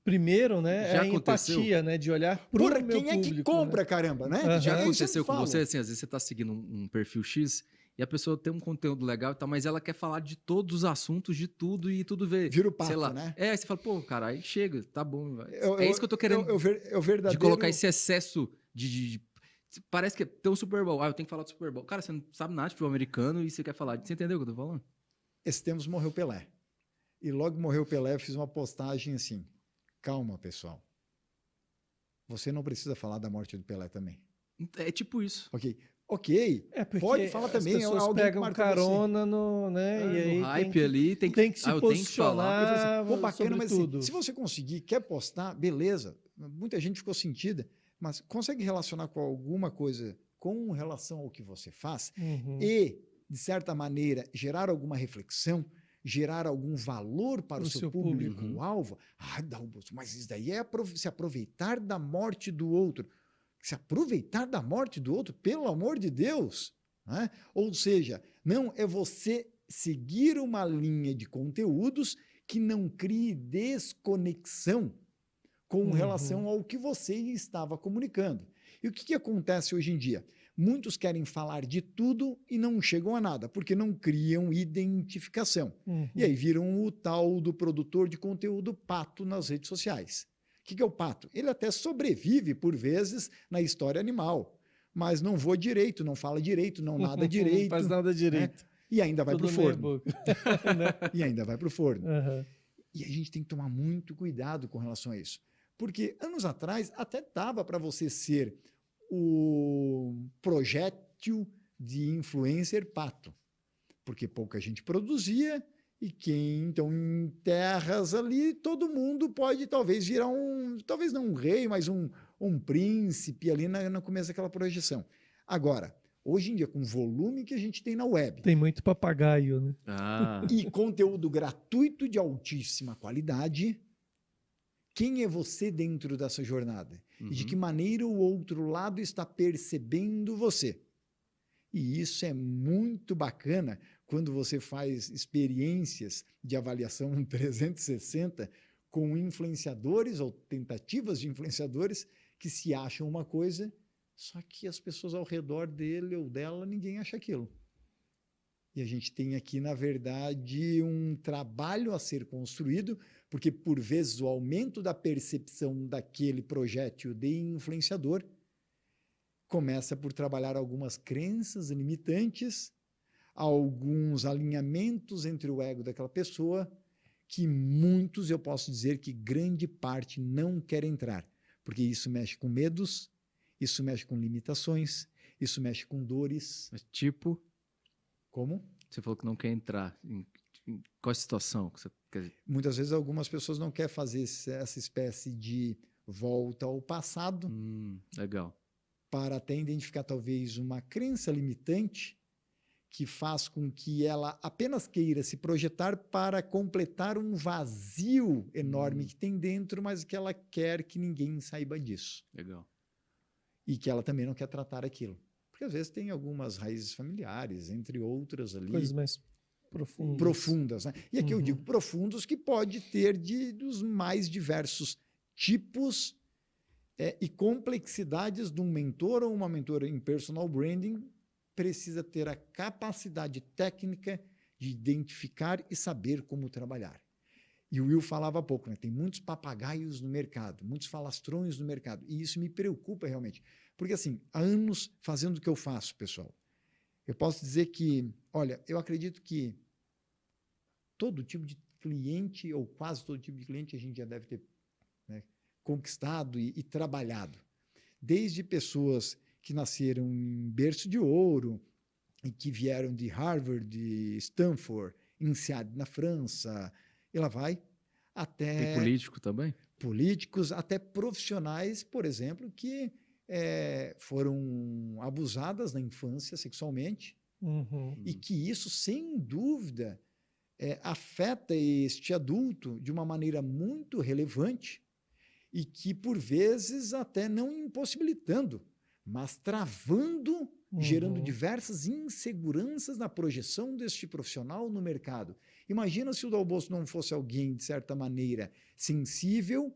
primeiro, né? Já é a aconteceu? empatia, né? De olhar pro Porra, meu quem é que público, compra, né? caramba, né? Aham. Já É isso que eu aconteceu com falo. você, assim, às vezes você tá seguindo um perfil X e a pessoa tem um conteúdo legal e tal, mas ela quer falar de todos os assuntos, de tudo e tudo ver. Vira o pato, sei lá. né? Aí você fala, pô, cara, aí chega, tá bom. Eu- é isso que eu tô querendo eu verdadeiro... de colocar esse excesso de- Parece que tem um Super Bowl. Ah, eu tenho que falar do Super Bowl. Cara, você não sabe nada de futebol americano e você quer falar. Você entendeu o que eu tô falando? Esse tempos morreu Pelé. E logo morreu Pelé, eu fiz uma postagem assim, calma, pessoal. Você não precisa falar da morte do Pelé também. É tipo isso. Ok, É porque pode falar também. as pessoas alguém que pegam marcou carona no, né? e aí no hype tem ali, tem que se eu tenho que falar. Eu falei posicionar assim, pô, bacana, sobre mas assim, tudo. se você conseguir, quer postar, beleza. Muita gente ficou sentida, mas consegue relacionar com alguma coisa com relação ao que você faz Uhum. e, de certa maneira, gerar alguma reflexão, gerar algum valor para Pro o seu seu público-alvo. Mas isso daí é se aproveitar da morte do outro. Se aproveitar da morte do outro, pelo amor de Deus. Né? Ou seja, não é você seguir uma linha de conteúdos que não crie desconexão com relação ao que você estava comunicando. E o que acontece hoje em dia? Muitos querem falar de tudo e não chegam a nada, porque não criam identificação. Uhum. E aí viram o tal do produtor de conteúdo pato nas redes sociais. O que é o pato? Ele até sobrevive, por vezes, na história animal, mas não voa direito, não fala direito, não nada direito. Não faz nada direito. Né? E ainda vai para o Tudo meia forno. boca. Né? E ainda vai para o forno. Aham. E a gente tem que tomar muito cuidado com relação a isso. Porque anos atrás até dava para você ser o projétil de influencer pato. Porque pouca gente produzia e quem, então, em terras ali, todo mundo pode talvez virar talvez não um rei, mas um príncipe ali no começo daquela projeção. Agora, hoje em dia, com o volume que a gente tem na web, Tem muito papagaio, né? e conteúdo gratuito de altíssima qualidade, quem é você dentro dessa jornada? E de que maneira o outro lado está percebendo você? E isso é muito bacana quando você faz experiências de avaliação 360 com influenciadores ou tentativas de influenciadores que se acham uma coisa, só que as pessoas ao redor dele ou dela, ninguém acha aquilo. E a gente tem aqui, na verdade, um trabalho a ser construído, porque, por vezes, o aumento da percepção daquele projétil de influenciador começa por trabalhar algumas crenças limitantes, alguns alinhamentos entre o ego daquela pessoa, que muitos, eu posso dizer que grande parte não quer entrar, porque isso mexe com medos, isso mexe com limitações, isso mexe com dores. Mas, tipo, Como? você falou que não quer entrar. Em qual situação que você quer? Muitas vezes algumas pessoas não querem fazer essa espécie de volta ao passado Legal. para até identificar talvez uma crença limitante que faz com que ela apenas queira se projetar para completar um vazio enorme que tem dentro, mas que ela quer que ninguém saiba disso. Legal. E que ela também não quer tratar aquilo. Porque às vezes tem algumas raízes familiares, entre outras ali. Coisas mais profundas. Profundas, né? E aqui eu digo profundos que pode ter dos mais diversos tipos e complexidades de um mentor ou uma mentora em personal branding precisa ter a capacidade técnica de identificar e saber como trabalhar. E o Will falava há pouco, né? Tem muitos papagaios no mercado, muitos falastrões no mercado, e isso me preocupa realmente. Porque, assim, há anos fazendo o que eu faço, pessoal, eu posso dizer que, olha, eu acredito que todo tipo de cliente, ou quase todo tipo de cliente, a gente já deve ter, né, conquistado e trabalhado. Desde pessoas que nasceram em berço de ouro e que vieram de Harvard, de Stanford, INSEAD na França, e lá vai, até... Tem político também? Políticos, até profissionais, por exemplo, que foram abusadas na infância sexualmente, e que isso, sem dúvida, afeta este adulto de uma maneira muito relevante e que, por vezes, até não impossibilitando, mas travando, gerando diversas inseguranças na projeção deste profissional no mercado. Imagina se o Dal Bosco não fosse alguém, de certa maneira, sensível,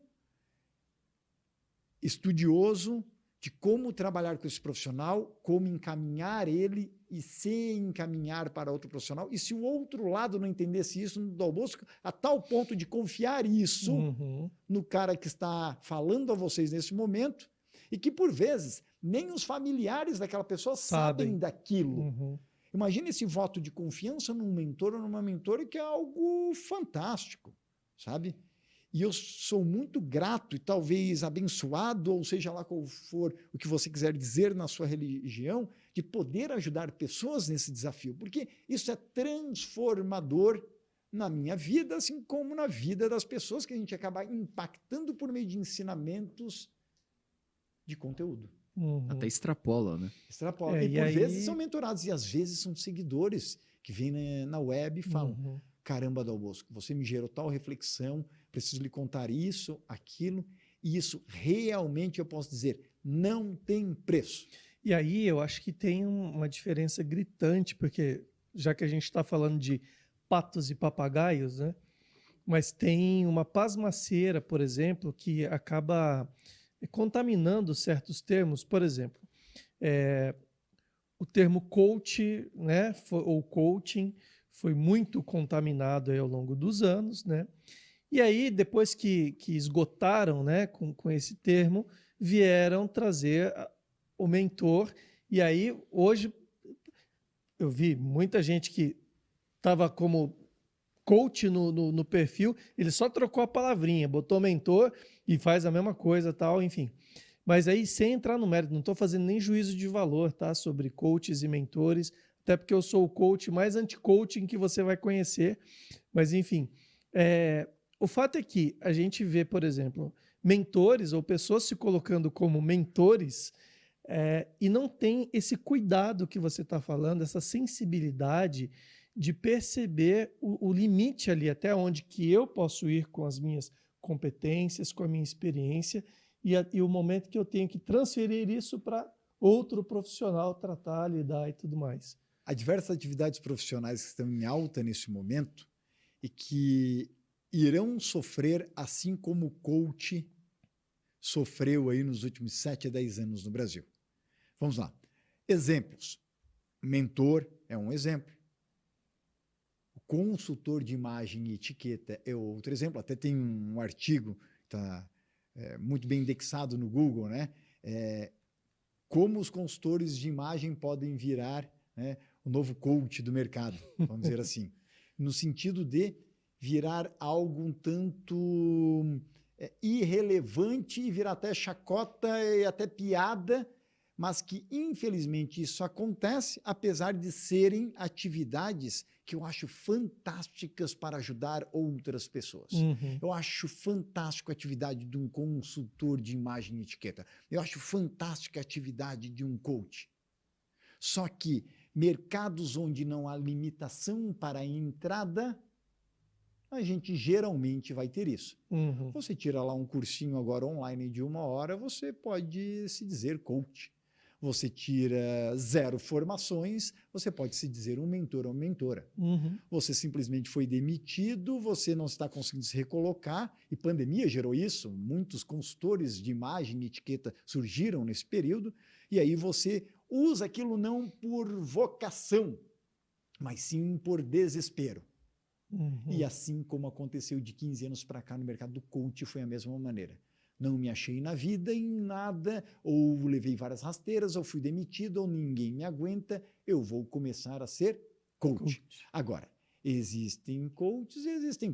estudioso de como trabalhar com esse profissional, como encaminhar ele e se encaminhar para outro profissional. E se o outro lado não entendesse isso no Dal Bosco, a tal ponto de confiar isso no cara que está falando a vocês nesse momento, e que, por vezes, nem os familiares daquela pessoa sabem daquilo. Imagina esse voto de confiança num mentor ou numa mentora, que é algo fantástico, sabe? E eu sou muito grato e talvez abençoado, ou seja lá qual for o que você quiser dizer na sua religião, de poder ajudar pessoas nesse desafio, porque isso é transformador na minha vida, assim como na vida das pessoas que a gente acaba impactando por meio de ensinamentos de conteúdo. Até extrapola, né? Extrapola. E por vezes são mentorados, e às vezes são seguidores que vêm na web e falam: caramba, Dal Bosco, você me gerou tal reflexão, preciso lhe contar isso, aquilo, e isso realmente eu posso dizer, não tem preço. E aí eu acho que tem uma diferença gritante, porque já que a gente está falando de patos e papagaios, né? Mas tem uma pasmaceira, por exemplo, que acaba contaminando certos termos. Por exemplo, o termo coach, né, ou coaching, foi muito contaminado aí ao longo dos anos, né? E aí, depois que esgotaram, né, com esse termo, vieram trazer o mentor. E aí, hoje, eu vi muita gente que estava como coach no perfil, ele só trocou a palavrinha, botou mentor e faz a mesma coisa, tal, enfim. Mas aí, sem entrar no mérito, não estou fazendo nem juízo de valor, tá, sobre coaches e mentores, até porque eu sou o coach mais anti-coaching que você vai conhecer. Mas, enfim, o fato é que a gente vê, por exemplo, mentores ou pessoas se colocando como mentores e não tem esse cuidado que você está falando, essa sensibilidade de perceber o limite ali, até onde que eu posso ir com as minhas competências, com a minha experiência, e o momento que eu tenho que transferir isso para outro profissional tratar, lidar e tudo mais. Há diversas atividades profissionais que estão em alta nesse momento e que irão sofrer assim como o coach sofreu aí nos últimos 7 a 10 anos no Brasil. Vamos lá. Exemplos. Mentor é um exemplo. O consultor de imagem e etiqueta é outro exemplo. Até tem um artigo que está muito bem indexado no Google, né? Como os consultores de imagem podem virar, né, o novo coach do mercado, vamos dizer assim. No sentido de virar algo um tanto irrelevante e virar até chacota e até piada, mas que, infelizmente, isso acontece, apesar de serem atividades que eu acho fantásticas para ajudar outras pessoas. Eu acho fantástico a atividade de um consultor de imagem e etiqueta. Eu acho fantástica a atividade de um coach. Só que mercados onde não há limitação para a entrada, a gente geralmente vai ter isso. Você tira lá um cursinho agora online de 1 hora, você pode se dizer coach. Você tira 0 formações, você pode se dizer um mentor ou mentora. Você simplesmente foi demitido, você não está conseguindo se recolocar, e pandemia gerou isso, muitos consultores de imagem e etiqueta surgiram nesse período, e aí você usa aquilo não por vocação, mas sim por desespero. E assim como aconteceu de 15 anos para cá no mercado do coach, foi a mesma maneira. Não me achei na vida em nada, ou levei várias rasteiras, ou fui demitido, ou ninguém me aguenta, eu vou começar a ser coach. Agora, existem coaches, existem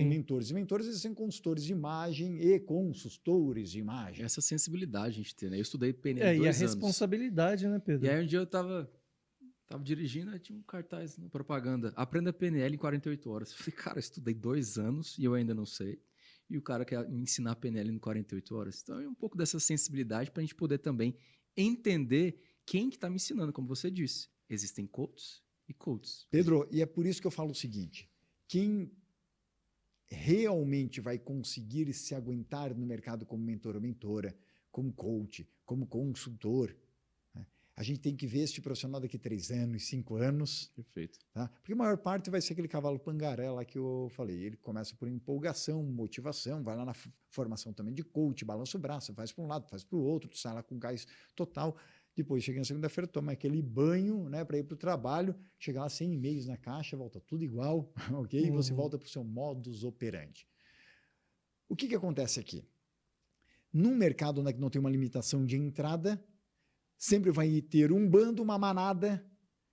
mentores e mentores, existem consultores de imagem e consultores de imagem. Essa sensibilidade a gente tem, né? Eu estudei PNL 2 e a anos. responsabilidade, né, Pedro? E aí um dia eu tava dirigindo, aí tinha um cartaz na propaganda, aprenda PNL em 48 horas. Eu falei, cara, eu estudei 2 anos e eu ainda não sei. E o cara quer me ensinar PNL em 48 horas. Então é um pouco dessa sensibilidade para a gente poder também entender quem que está me ensinando, como você disse. Existem coaches e coaches. Pedro, e é por isso que eu falo o seguinte, quem realmente vai conseguir se aguentar no mercado como mentor ou mentora, como coach, como consultor, né? A gente tem que ver este profissional daqui 3 anos, 5 anos. Perfeito. Tá? Porque a maior parte vai ser aquele cavalo pangaré lá que eu falei. Ele começa por empolgação, motivação, vai lá na formação também de coach, balança o braço, faz para um lado, faz para o outro, tu sai lá com gás total. Depois chega na segunda-feira, toma aquele banho, né, para ir para o trabalho, chega lá 100 e-mails na caixa, volta tudo igual, ok? E você volta para o seu modus operandi. O que acontece aqui? Num mercado onde não tem uma limitação de entrada, sempre vai ter um bando, uma manada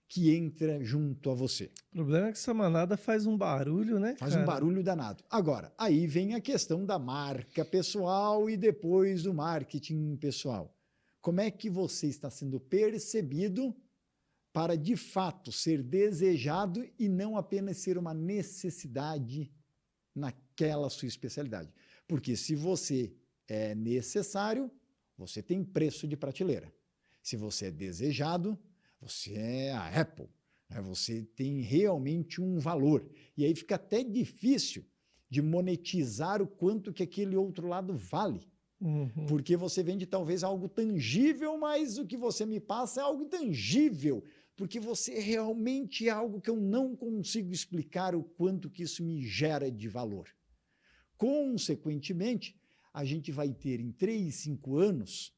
que entra junto a você. O problema é que essa manada faz um barulho, né, Faz cara? um barulho danado. Agora, aí vem a questão da marca pessoal e depois do marketing pessoal. Como é que você está sendo percebido para, de fato, ser desejado e não apenas ser uma necessidade naquela sua especialidade? Porque se você é necessário, você tem preço de prateleira. Se você é desejado, você é a Apple, né? Você tem realmente um valor. E aí fica até difícil de monetizar o quanto que aquele outro lado vale. Porque você vende talvez algo tangível, mas o que você me passa é algo intangível, porque você realmente é algo que eu não consigo explicar o quanto que isso me gera de valor. Consequentemente, a gente vai ter em 3, 5 anos,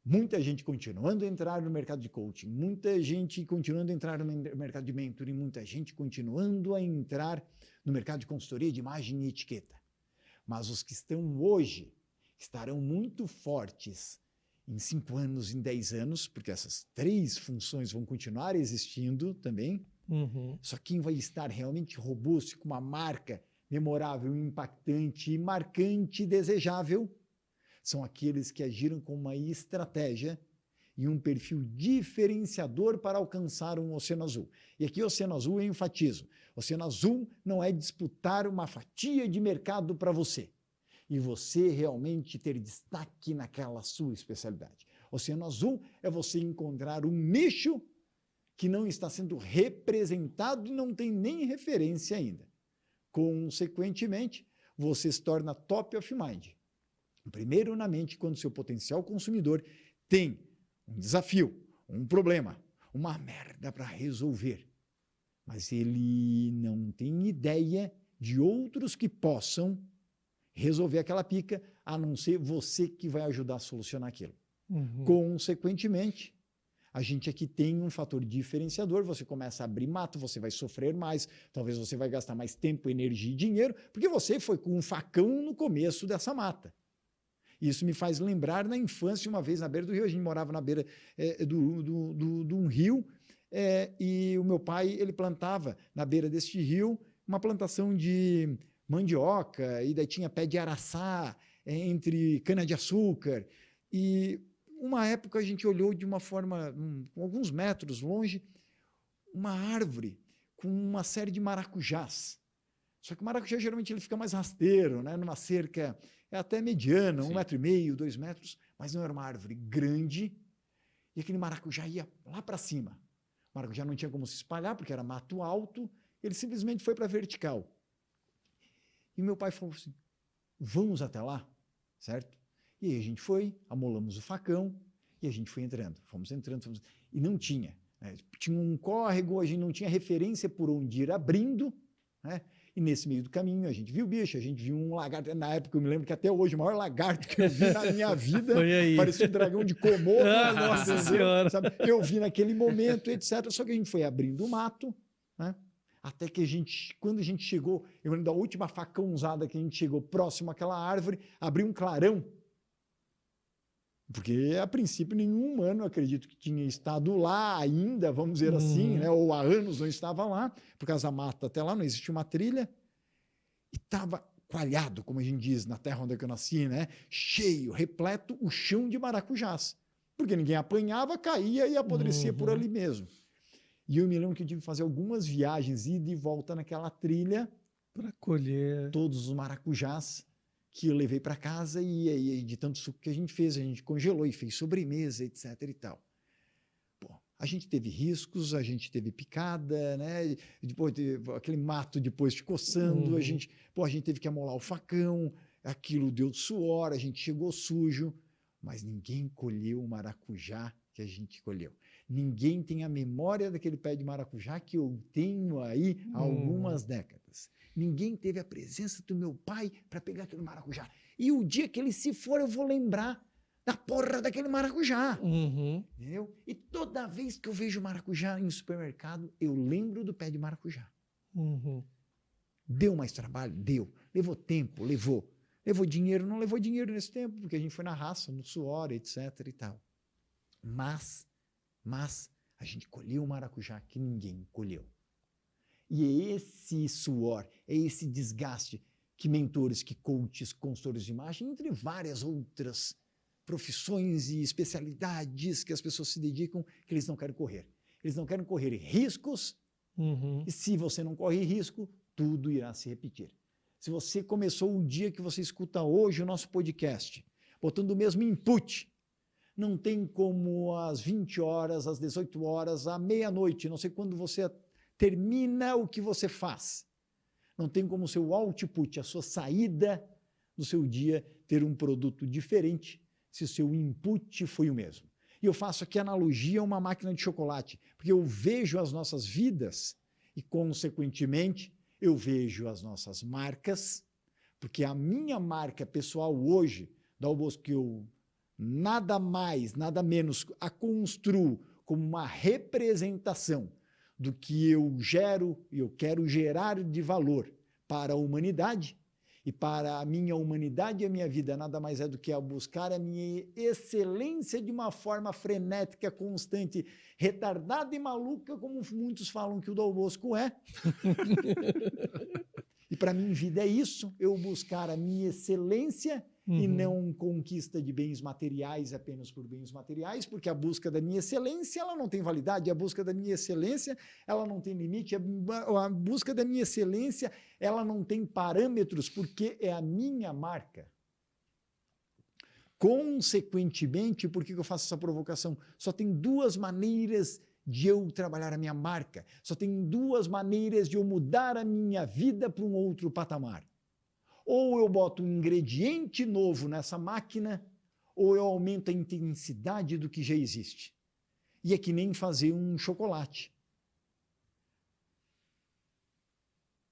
muita gente continuando a entrar no mercado de coaching, muita gente continuando a entrar no mercado de mentoring, muita gente continuando a entrar no mercado de consultoria de imagem e etiqueta. Mas os que estão hoje estarão muito fortes em 5 anos, em 10 anos, porque essas 3 funções vão continuar existindo também. Só quem vai estar realmente robusto, com uma marca memorável, impactante e marcante, desejável, são aqueles que agiram com uma estratégia e um perfil diferenciador para alcançar um oceano azul. E aqui o oceano azul eu enfatizo. O oceano azul não é disputar uma fatia de mercado para você e você realmente ter destaque naquela sua especialidade. O oceano azul é você encontrar um nicho que não está sendo representado e não tem nem referência ainda. Consequentemente, você se torna top of mind. Primeiro na mente, quando seu potencial consumidor tem um desafio, um problema, uma merda para resolver, mas ele não tem ideia de outros que possam resolver aquela pica, a não ser você que vai ajudar a solucionar aquilo. Consequentemente, a gente aqui tem um fator diferenciador, você começa a abrir mato, você vai sofrer mais, talvez você vai gastar mais tempo, energia e dinheiro, porque você foi com um facão no começo dessa mata. Isso me faz lembrar na infância, uma vez na beira do rio, a gente morava na beira de um rio, e o meu pai ele plantava na beira deste rio uma plantação de mandioca, e daí tinha pé de araçá, entre cana-de-açúcar, e uma época a gente olhou de uma forma, alguns metros longe, uma árvore com uma série de maracujás. Só que o maracujá geralmente ele fica mais rasteiro, né? Numa cerca até mediana, 1,5 metro, 2 metros, mas não era uma árvore grande, e aquele maracujá ia lá para cima. O maracujá não tinha como se espalhar, porque era mato alto, ele simplesmente foi para a vertical. E meu pai falou assim, vamos até lá, certo? E aí a gente foi, amolamos o facão, e a gente foi entrando. Fomos entrando, e não tinha. Né? Tinha um córrego, a gente não tinha referência por onde ir abrindo, né? E nesse meio do caminho a gente viu bicho, a gente viu um lagarto. Na época eu me lembro que até hoje o maior lagarto que eu vi na minha vida parecia um dragão de Komodo. Nossa Senhora! Sabe? Eu vi naquele momento, etc. Só que a gente foi abrindo o mato, né? Até que quando a gente chegou, eu lembro da última facãozada que a gente chegou próximo àquela árvore, abriu um clarão. Porque, a princípio, nenhum humano, acredito, que tinha estado lá ainda, vamos dizer assim, né? Ou há anos não estava lá, por causa da mata até lá, não existia uma trilha. E estava coalhado, como a gente diz, na terra onde eu nasci, né? Cheio, repleto, o chão de maracujás. Porque ninguém apanhava, caía e apodrecia por ali mesmo. E eu me lembro que eu tive que fazer algumas viagens, ida e volta naquela trilha, para colher todos os maracujás que eu levei para casa e de tanto suco que a gente fez, a gente congelou e fez sobremesa, etc. e tal. Pô, A gente teve riscos, a gente teve picada, né? Depois aquele mato depois te coçando, a gente teve que amolar o facão, aquilo deu suor, a gente chegou sujo, mas ninguém colheu o maracujá que a gente colheu. Ninguém tem a memória daquele pé de maracujá que eu tenho aí há algumas décadas. Ninguém teve a presença do meu pai para pegar aquele maracujá. E o dia que ele se for, eu vou lembrar da porra daquele maracujá. Entendeu? E toda vez que eu vejo maracujá em supermercado, eu lembro do pé de maracujá. Deu mais trabalho? Deu. Levou tempo? Levou. Levou dinheiro? Não levou dinheiro nesse tempo, porque a gente foi na raça, no suor, etc. e tal. Mas a gente colheu o maracujá que ninguém colheu. E é esse suor, é esse desgaste que mentores, que coaches, consultores de imagem, entre várias outras profissões e especialidades que as pessoas se dedicam, que eles não querem correr. Eles não querem correr riscos, e se você não corre risco, tudo irá se repetir. Se você começou o dia que você escuta hoje o nosso podcast, botando o mesmo input, não tem como às 20 horas, às 18 horas, à meia-noite, não sei quando você termina o que você faz. Não tem como o seu output, a sua saída do seu dia, ter um produto diferente se o seu input foi o mesmo. E eu faço aqui analogia a uma máquina de chocolate, porque eu vejo as nossas vidas e, consequentemente, eu vejo as nossas marcas, porque a minha marca pessoal hoje, da Dal Bosco, que eu nada mais, nada menos a construo como uma representação do que eu gero e eu quero gerar de valor para a humanidade, e para a minha humanidade e a minha vida nada mais é do que a buscar a minha excelência de uma forma frenética, constante, retardada e maluca, como muitos falam que o Dal Bosco é. E para mim, vida é isso, eu buscar a minha excelência e não conquista de bens materiais apenas por bens materiais, porque a busca da minha excelência ela não tem validade, a busca da minha excelência ela não tem limite, a busca da minha excelência ela não tem parâmetros, porque é a minha marca. Consequentemente, por que eu faço essa provocação? Só tem duas maneiras de eu trabalhar a minha marca, só tem duas maneiras de eu mudar a minha vida para um outro patamar. Ou eu boto um ingrediente novo nessa máquina, ou eu aumento a intensidade do que já existe. E é que nem fazer um chocolate.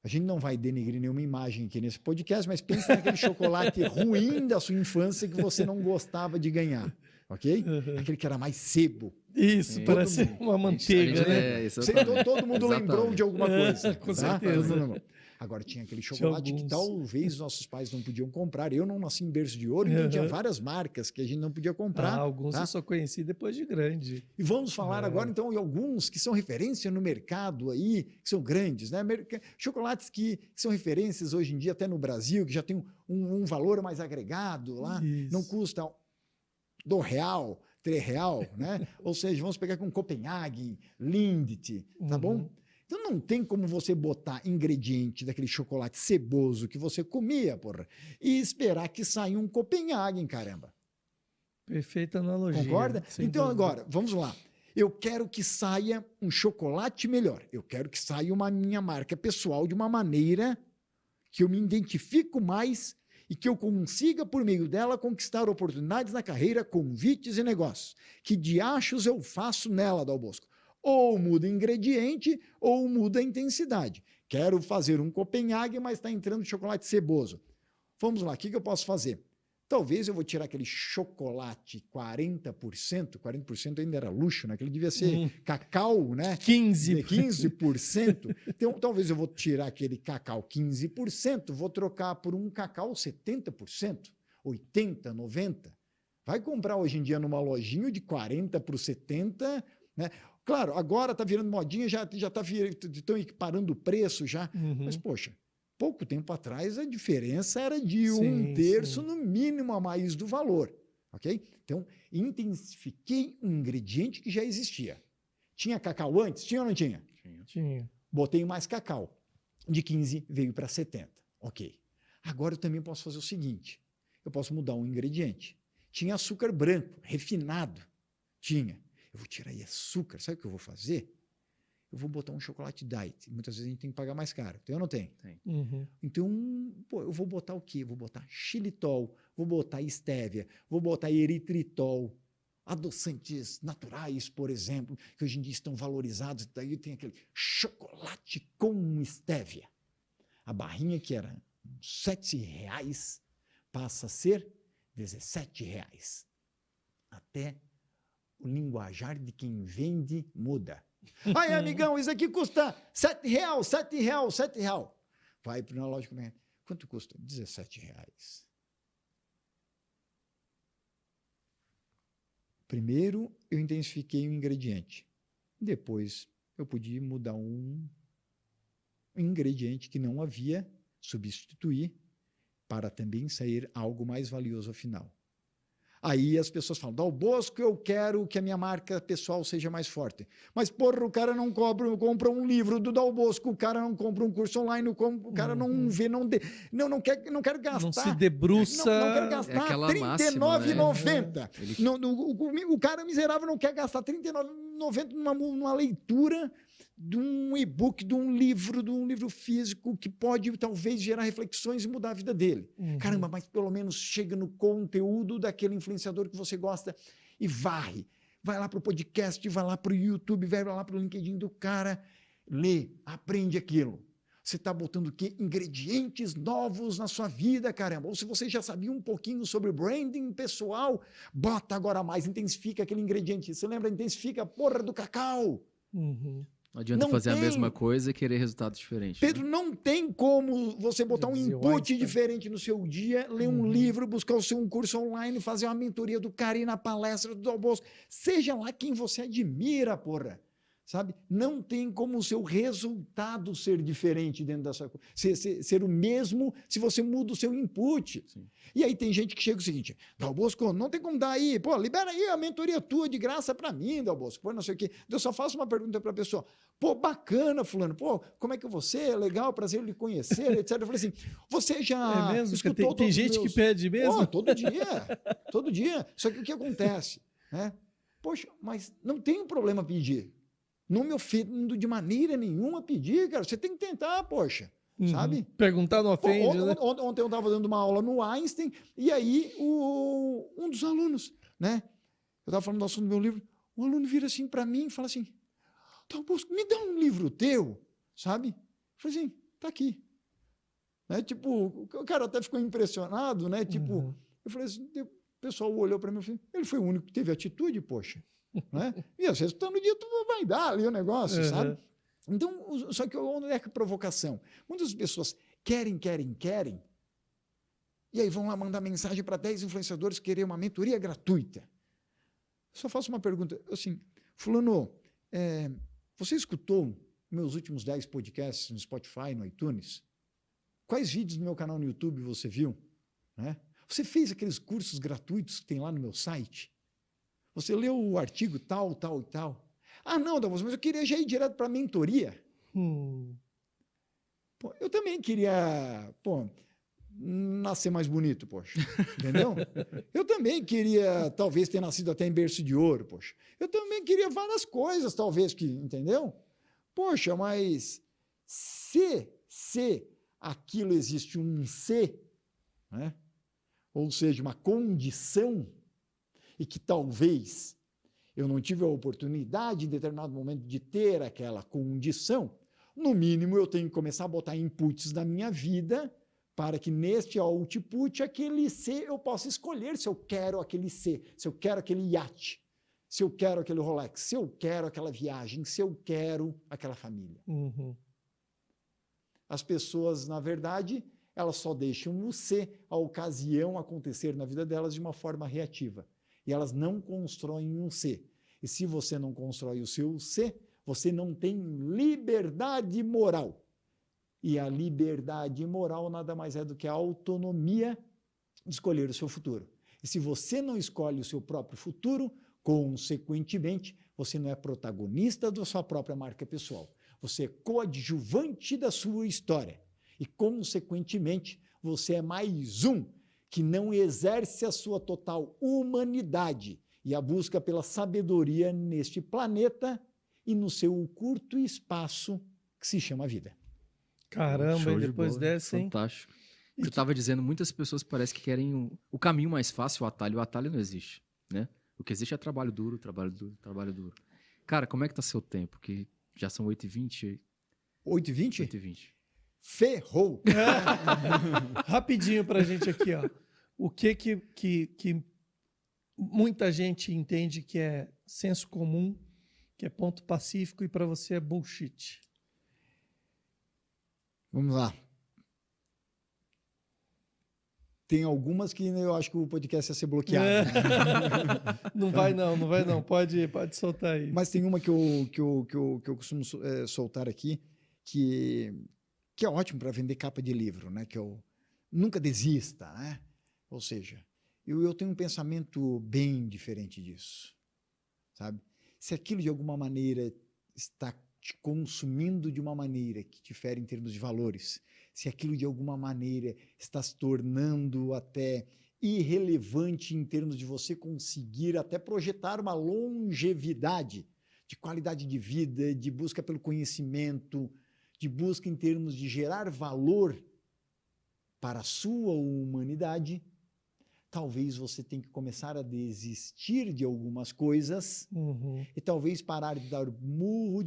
A gente não vai denegrir nenhuma imagem aqui nesse podcast, mas pensa naquele chocolate ruim da sua infância que você não gostava de ganhar, ok? Aquele que era mais sebo. Isso, parece uma manteiga, né? Todo mundo lembrou de alguma coisa. Com certeza. Agora, tinha aquele chocolate que talvez nossos pais não podiam comprar. Eu não nasci em berço de ouro, então tinha várias marcas que a gente não podia comprar. Alguns eu só conheci depois de grande. E vamos falar agora, então, de alguns que são referência no mercado aí, que são grandes, né? Chocolates que são referências hoje em dia, até no Brasil, que já tem um valor mais agregado lá. Isso. Não custa R$2, R$3, né? Ou seja, vamos pegar com Copenhagen, Lindt, tá bom? Então não tem como você botar ingrediente daquele chocolate ceboso que você comia, porra, e esperar que saia um Copenhagen, caramba. Perfeita analogia. Concorda? Então agora, vamos lá. Eu quero que saia um chocolate melhor. Eu quero que saia uma minha marca pessoal de uma maneira que eu me identifico mais e que eu consiga, por meio dela, conquistar oportunidades na carreira, convites e negócios. Que diachos eu faço nela, Dal Bosco? Ou muda ingrediente, ou muda a intensidade. Quero fazer um Copenhagen, mas está entrando chocolate ceboso. Vamos lá, o que eu posso fazer? Talvez eu vou tirar aquele chocolate 40% ainda era luxo, né? Aquele devia ser cacau, né? 15%. Então, talvez eu vou tirar aquele cacau 15%, vou trocar por um cacau 70%, 80%, 90%. Vai comprar hoje em dia numa lojinha de 40 por 70, né? Claro, agora está virando modinha, já estão equiparando o preço já, mas, poxa, pouco tempo atrás a diferença era de um terço no mínimo a mais do valor, ok? Então, intensifiquei um ingrediente que já existia. Tinha cacau antes? Tinha ou não tinha? Tinha. Botei mais cacau. De 15 veio para 70, ok. Agora eu também posso fazer o seguinte, eu posso mudar um ingrediente. Tinha açúcar branco, refinado, tinha. eu vou tirar aí açúcar, sabe o que eu vou fazer? Eu vou botar um chocolate diet. Muitas vezes a gente tem que pagar mais caro. Tem ou não tem? Tem. Uhum. Então, pô, eu vou botar o quê? Vou botar xilitol, vou botar estévia, vou botar eritritol, adoçantes naturais, por exemplo, que hoje em dia estão valorizados. Daí tem aquele chocolate com estévia. A barrinha que era R$7 passa a ser R$17. Até o linguajar de quem vende muda. Ai, amigão, isso aqui custa R$7, R$7. Vai para uma loja, quanto custa? R$17. Primeiro, eu intensifiquei o ingrediente. Depois, eu podia mudar um ingrediente que não havia, substituir, para também sair algo mais valioso ao final. Aí as pessoas falam, Dal Bosco, eu quero que a minha marca pessoal seja mais forte. Mas, porra, o cara não compra um livro do Dal Bosco, o cara não compra um curso online, o cara não vê, não quer gastar. Não se debruça. Não quer gastar R$39,90. Né? O cara miserável não quer gastar R$39,90 numa leitura de um e-book, de um livro físico que pode talvez gerar reflexões e mudar a vida dele. Uhum. Caramba, mas pelo menos chega no conteúdo daquele influenciador que você gosta e varre. Vai lá para o podcast, vai lá para o YouTube, vai lá para o LinkedIn do cara, lê, aprende aquilo. Você está botando o quê? Ingredientes novos na sua vida, caramba. Ou se você já sabia um pouquinho sobre branding pessoal, bota agora mais, intensifica aquele ingrediente. Você lembra? Intensifica a porra do cacau. Uhum. Não adianta fazer a mesma coisa e querer resultados diferentes. Pedro, né? não tem como você botar um input diferente no seu dia, ler um livro, buscar um curso online, fazer uma mentoria do cara, ir na palestra do Dal Bosco. Seja lá quem você admira, porra. Sabe? Não tem como o seu resultado ser diferente dentro da sua coisa. Ser o mesmo se você muda o seu input. Sim. E aí tem gente que chega o seguinte, Dal Bosco, não tem como dar aí, pô, libera aí a mentoria tua de graça para mim, Dal Bosco, pô, não sei o quê. Eu só faço uma pergunta para a pessoa, pô, bacana, fulano, pô, como é que você? Legal, prazer em lhe conhecer, etc. Eu falei assim, você já É mesmo? escutou Tem gente que pede mesmo? Pô, todo dia. Só que o que acontece? Né? Poxa, mas não tem um problema pedir. Não me ofendo de maneira nenhuma a pedir, cara. Você tem que tentar, poxa. Sabe? Perguntar não ofende, né? Ontem eu estava dando uma aula no Einstein e aí um dos alunos, né? Eu estava falando do assunto do meu livro, um aluno vira assim para mim e fala assim, Dal Bosco, me dá um livro teu, sabe? Eu falei assim, tá aqui. Né? Tipo, o cara até ficou impressionado, né? Tipo, eu falei assim, o pessoal olhou para mim e falou, ele foi o único que teve atitude, poxa. Né? E às vezes no dia tu vai dar ali o negócio, sabe? Então, só que onde é que a provocação? Muitas pessoas querem, e aí vão lá mandar mensagem para 10 influenciadores querer uma mentoria gratuita. Eu só faço uma pergunta, assim, fulano, você escutou meus últimos 10 podcasts no Spotify, no iTunes? Quais vídeos do meu canal no YouTube você viu? Né? Você fez aqueles cursos gratuitos que tem lá no meu site? Você leu o artigo tal. Ah, não, Dal Bosco, mas eu queria já ir direto para a mentoria. Pô, eu também queria, nascer mais bonito, poxa. Entendeu? Eu também queria, talvez, ter nascido até em berço de ouro, poxa. Eu também queria várias coisas, talvez, entendeu? Poxa, mas se aquilo existe um se, né? Ou seja, uma condição, e que talvez eu não tive a oportunidade em determinado momento de ter aquela condição, no mínimo eu tenho que começar a botar inputs na minha vida para que neste output, aquele C, eu possa escolher se eu quero aquele C, se eu quero aquele iate, se eu quero aquele Rolex, se eu quero aquela viagem, se eu quero aquela família. As pessoas, na verdade, elas só deixam o C, a ocasião acontecer na vida delas de uma forma reativa. E elas não constroem um C. E se você não constrói o seu C, você não tem liberdade moral. E a liberdade moral nada mais é do que a autonomia de escolher o seu futuro. E se você não escolhe o seu próprio futuro, consequentemente, você não é protagonista da sua própria marca pessoal. Você é coadjuvante da sua história. E, consequentemente, você é mais um que não exerce a sua total humanidade e a busca pela sabedoria neste planeta e no seu curto espaço que se chama vida. Caramba, Show e de depois bola. dessa, hein? Fantástico. Eu estava dizendo, muitas pessoas parecem que querem o caminho mais fácil, o atalho. O atalho não existe, né? O que existe é trabalho duro, trabalho duro, trabalho duro. Cara, como é que tá seu tempo? Que já são 8h20. 8h20? 8h20. Ferrou! Rapidinho pra gente aqui, ó. O que muita gente entende que é senso comum, que é ponto pacífico e para você é bullshit? Vamos lá. Tem algumas que eu acho que o podcast ia ser bloqueado. Né? Não vai não. Pode soltar aí. Mas tem uma que eu costumo soltar aqui, que é ótimo para vender capa de livro, né? Que eu nunca desista, né? Ou seja, eu tenho um pensamento bem diferente disso, sabe? Se aquilo de alguma maneira está te consumindo de uma maneira que te fere em termos de valores, se aquilo de alguma maneira está se tornando até irrelevante em termos de você conseguir até projetar uma longevidade de qualidade de vida, de busca pelo conhecimento, de busca em termos de gerar valor para a sua humanidade, talvez você tenha que começar a desistir de algumas coisas e talvez parar de dar murro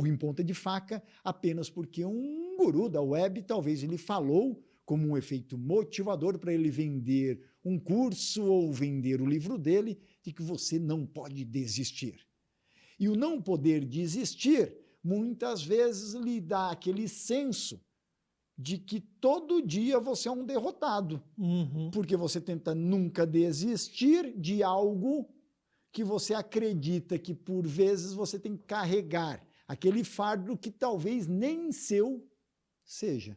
em ponta de faca, apenas porque um guru da web talvez ele falou como um efeito motivador para ele vender um curso ou vender o livro dele, de que você não pode desistir. E o não poder desistir, muitas vezes lhe dá aquele senso de que todo dia você é um derrotado, porque você tenta nunca desistir de algo que você acredita que por vezes você tem que carregar, aquele fardo que talvez nem seu seja.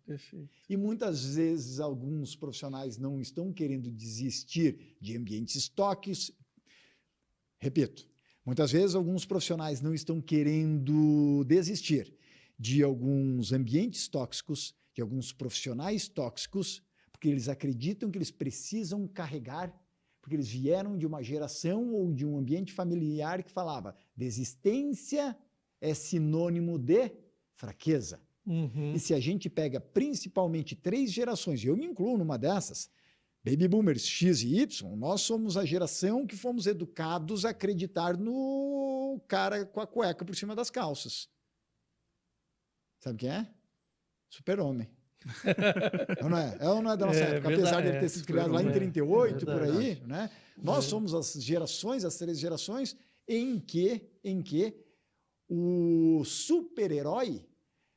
Perfeito. E muitas vezes alguns profissionais não estão querendo desistir de ambientes tóxicos. Repito, muitas vezes alguns profissionais não estão querendo desistir de alguns ambientes tóxicos, de alguns profissionais tóxicos, porque eles acreditam que eles precisam carregar, porque eles vieram de uma geração ou de um ambiente familiar que falava desistência é sinônimo de fraqueza. E se a gente pega principalmente 3 gerações, e eu me incluo numa dessas, Baby Boomers X e Y, nós somos a geração que fomos educados a acreditar no cara com a cueca por cima das calças. Sabe quem é? Super-Homem. Não é? É ou não é da nossa época? Verdade, apesar de ele ter sido criado lá em 38, por aí, né? Nós somos as 3 gerações em que o super-herói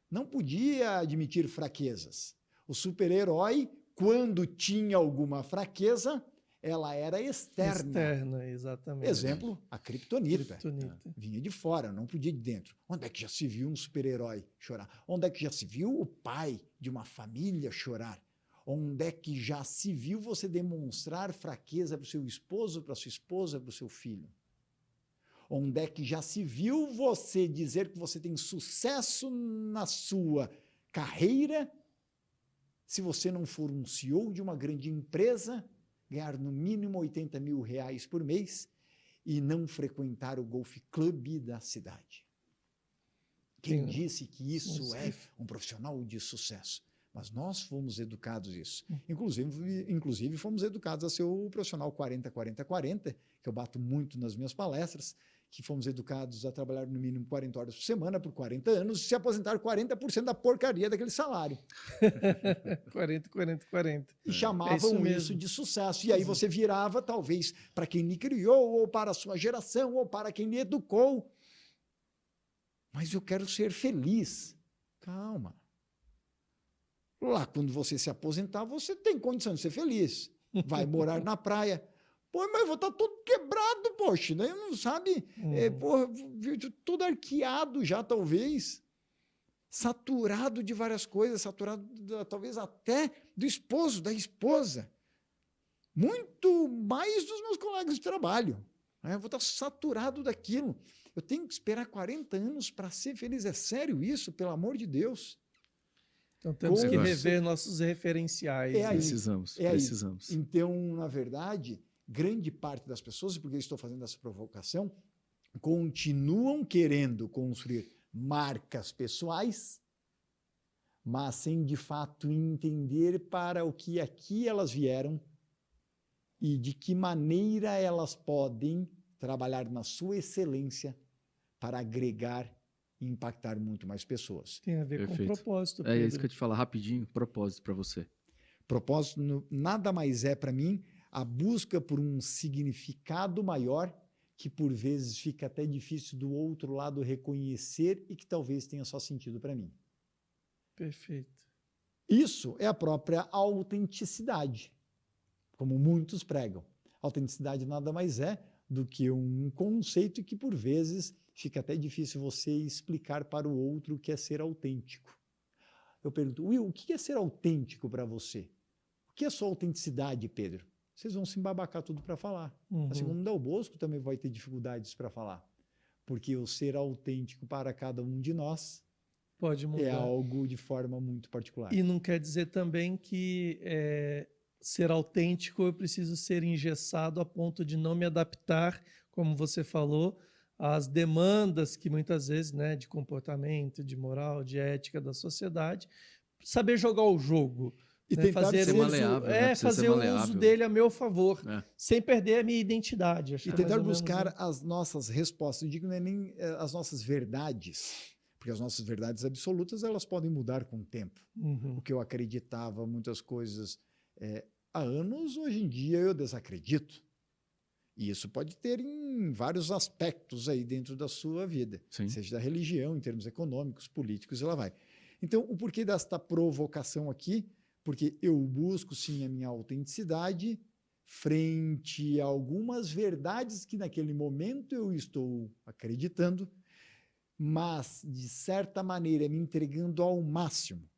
não podia admitir fraquezas. O super-herói, quando tinha alguma fraqueza, ela era externa. Externa, exatamente. Exemplo, a Kryptonita. Kryptonita. Vinha de fora, não podia de dentro. Onde é que já se viu um super-herói chorar? Onde é que já se viu o pai de uma família chorar? Onde é que já se viu você demonstrar fraqueza para o seu esposo, para a sua esposa, para o seu filho? Onde é que já se viu você dizer que você tem sucesso na sua carreira se você não for um CEO de uma grande empresa, ganhar no mínimo R$80 mil por mês e não frequentar o golf club da cidade? Quem disse que isso é um profissional de sucesso? Mas nós fomos educados isso. Inclusive fomos educados a ser o profissional 40-40-40, que eu bato muito nas minhas palestras, que fomos educados a trabalhar no mínimo 40 horas por semana por 40 anos e se aposentar 40% da porcaria daquele salário. 40. E chamavam isso de sucesso. E aí você virava, talvez, para quem lhe criou, ou para a sua geração, ou para quem lhe educou. Mas eu quero ser feliz. Calma. Lá, quando você se aposentar, você tem condição de ser feliz. Vai morar na praia. Pô, mas eu vou estar todo quebrado, poxa, né? Não sabe? Todo arqueado já, talvez. Saturado de várias coisas, saturado talvez até do esposo, da esposa. Muito mais dos meus colegas de trabalho. Né? Eu vou estar saturado daquilo. Eu tenho que esperar 40 anos para ser feliz. É sério isso, pelo amor de Deus? Então temos que rever nossos referenciais. Precisamos. Então, na verdade, grande parte das pessoas, e por que eu estou fazendo essa provocação, continuam querendo construir marcas pessoais, mas sem de fato entender para o que aqui elas vieram e de que maneira elas podem trabalhar na sua excelência para agregar e impactar muito mais pessoas. Tem a ver Perfeito. com propósito, É Pedro. isso que eu te falar rapidinho, propósito para você. Propósito nada mais é para mim a busca por um significado maior que por vezes fica até difícil do outro lado reconhecer e que talvez tenha só sentido para mim. Perfeito. Isso é a própria autenticidade, como muitos pregam. Autenticidade nada mais é do que um conceito que por vezes fica até difícil você explicar para o outro o que é ser autêntico. Eu pergunto, Will, o que é ser autêntico para você? O que é sua autenticidade, Pedro? Vocês vão se embabacar tudo para falar. Assim como o Dal Bosco também vai ter dificuldades para falar. Porque o ser autêntico para cada um de nós Pode mudar. é algo de forma muito particular. E não quer dizer também que ser autêntico eu preciso ser engessado a ponto de não me adaptar, como você falou, às demandas que muitas vezes, né, de comportamento, de moral, de ética da sociedade. Saber jogar o jogo. E Né, tentar fazer ser uso, maleável, né? Precisa fazer ser o maleável. uso dele a meu favor, É. sem perder a minha identidade. Acho E que é mais tentar ou menos, buscar né? as nossas respostas. Eu digo, não é nem as nossas verdades, porque as nossas verdades absolutas elas podem mudar com o tempo. Uhum. O que eu acreditava muitas coisas há anos, hoje em dia eu desacredito. E isso pode ter em vários aspectos aí dentro da sua vida, Sim. seja da religião, em termos econômicos, políticos, e lá vai. Então, o porquê desta provocação aqui? Porque eu busco, sim, a minha autenticidade frente a algumas verdades que naquele momento eu estou acreditando, mas, de certa maneira, me entregando ao máximo,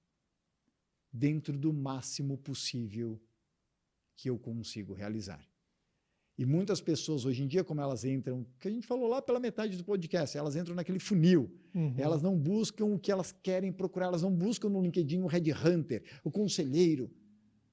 dentro do máximo possível que eu consigo realizar. E muitas pessoas hoje em dia, como elas entram, que a gente falou lá pela metade do podcast, elas entram naquele funil. Elas não buscam o que elas querem procurar, elas não buscam no LinkedIn o headhunter, o conselheiro,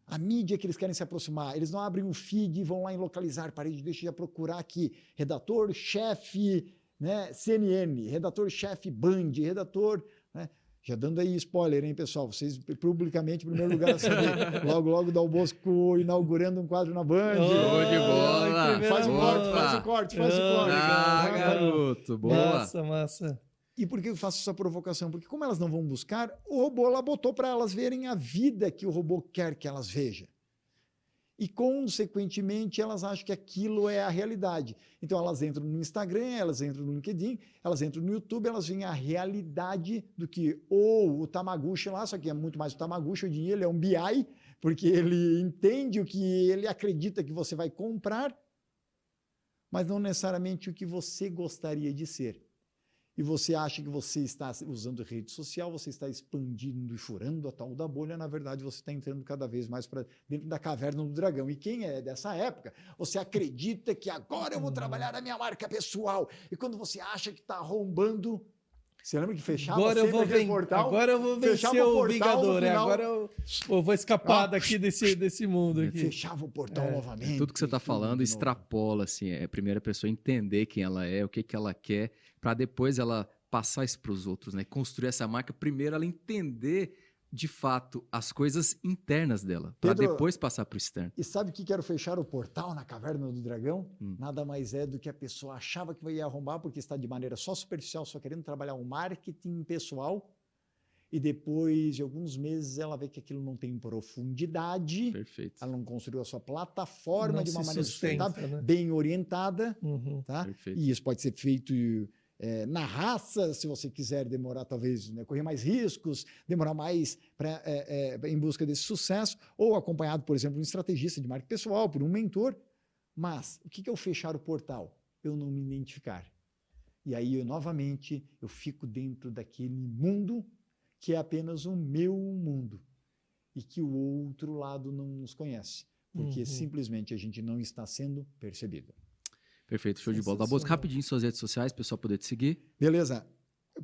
a mídia que eles querem se aproximar. Eles não abrem o feed e vão lá em localizar parede, deixa eu procurar aqui, redator-chefe, né, CNN, redator-chefe Band, redator... Né, já dando aí spoiler, hein, pessoal? Vocês, publicamente, em primeiro lugar, a saber, logo Dal Bosco inaugurando um quadro na Band. Show de bola! Faz o corte, faz o corte, faz o corte. Ah, garoto, boa! Massa. E por que eu faço essa provocação? Porque como elas não vão buscar, o robô lá botou para elas verem a vida que o robô quer que elas vejam. E, consequentemente, elas acham que aquilo é a realidade. Então, elas entram no Instagram, elas entram no LinkedIn, elas entram no YouTube, elas veem a realidade do que ou o Tamaguchi lá, só que é muito mais o Tamaguchi, hoje em dia ele é um BI, porque ele entende o que ele acredita que você vai comprar, mas não necessariamente o que você gostaria de ser. E você acha que você está usando rede social, você está expandindo e furando a tal da bolha, na verdade você está entrando cada vez mais para dentro da caverna do dragão. E quem é dessa época, você acredita que agora eu vou trabalhar a minha marca pessoal. E quando você acha que está arrombando, você lembra que fechava Agora eu vou aquele portal? Agora eu vou vencer o Vingador. Final, Agora eu vou escapar daqui desse mundo aqui. Fechava o portal novamente. Tudo que você está falando de novo. extrapola, assim, a primeira pessoa entender quem ela é, o que ela quer, para depois ela passar isso para os outros, né? Construir essa marca, primeiro ela entender de fato as coisas internas dela, para Pedro, depois passar para o externo. E sabe o que quero fechar o portal na caverna do dragão? Nada mais é do que a pessoa achava que ia arrombar porque está de maneira só superficial, só querendo trabalhar um marketing pessoal, e depois de alguns meses ela vê que aquilo não tem profundidade, Perfeito. ela não construiu a sua plataforma Não de uma se maneira sustenta, sustentável, né? bem orientada, tá? Perfeito. E isso pode ser feito na raça, se você quiser demorar talvez, né, correr mais riscos, demorar mais em busca desse sucesso, ou acompanhado, por exemplo, de um estrategista de marketing pessoal, por um mentor. Mas o que é o fechar o portal? Eu não me identificar. E aí, novamente, eu fico dentro daquele mundo que é apenas o meu mundo e que o outro lado não nos conhece, porque simplesmente a gente não está sendo percebido. Perfeito, show de bola. Dal Bosco, rapidinho suas redes sociais, o pessoal poder te seguir. Beleza.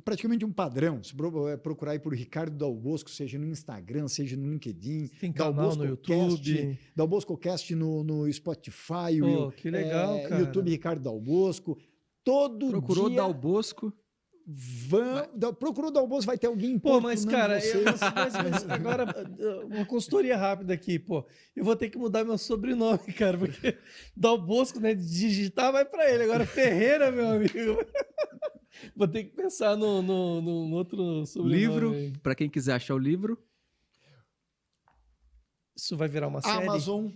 praticamente um padrão. Se procurar aí por Ricardo Dal Bosco, seja no Instagram, seja no LinkedIn, Tem Dal canal Bosco no YouTube. Cast, Dal Bosco Cast no Spotify, Pô, que legal, cara. YouTube Ricardo Dal Bosco. Todo Procurou dia Dal Bosco. procurou Dal Bosco, vai ter alguém Pô, mas cara, vocês. mas agora uma consultoria rápida aqui, pô. Eu vou ter que mudar meu sobrenome, cara, porque Dal Bosco, né, digitar vai pra ele. Agora Ferreira, meu amigo. Vou ter que pensar no outro sobrenome. Livro, aí. para quem quiser achar o livro. Isso vai virar uma série? Amazon,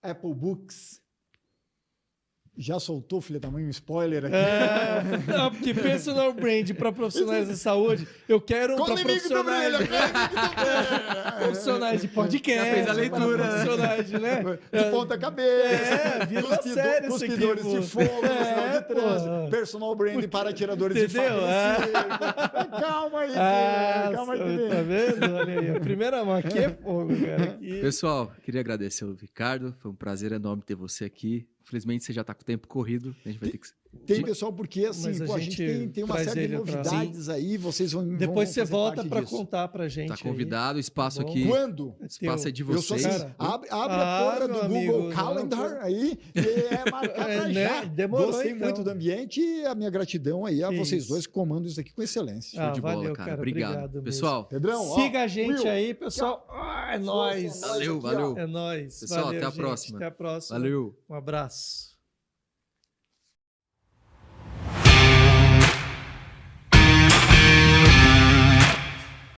Apple Books. Já soltou, filha da mãe, um spoiler aqui. Não, porque personal brand para profissionais de saúde, eu quero para profissionais, profissionais de podcast, Já fez a leitura, para profissionais de, né? De ponta cabeça. Vira série isso aqui, cuspidores pô. de fogo, sinal de pô. trânsito, personal brand para atiradores de Entendeu? faca. Calma aí, calma aí. Tá vendo? Olha aí, a primeira mão aqui é fogo, cara. Aqui... Pessoal, queria agradecer ao Ricardo. Foi um prazer enorme ter você aqui. Infelizmente, você já está com o tempo corrido. A gente vai ter que... Tem, pessoal, porque assim, Mas a gente tem uma traz série de ele pra- novidades aí, vocês vão Depois você fazer volta parte para disso. contar pra gente. Tá convidado, o espaço Tá bom? aqui. Quando? O espaço é de Eu sou vocês. assim, abre a porra do meu Google amigo, Calendar não, aí e marcar pra né? já. Demorou, Gostei então. muito do ambiente e a minha gratidão aí a vocês Isso. dois que comandam isso aqui com excelência. Show de bola, valeu, cara. cara. Obrigado. Obrigado Pessoal, Pedrão, Siga ó, a gente Will, aí, pessoal. É nóis. Valeu, valeu. É nóis. Pessoal, Valeu, até a gente. próxima. Até a próxima. valeu. Um abraço.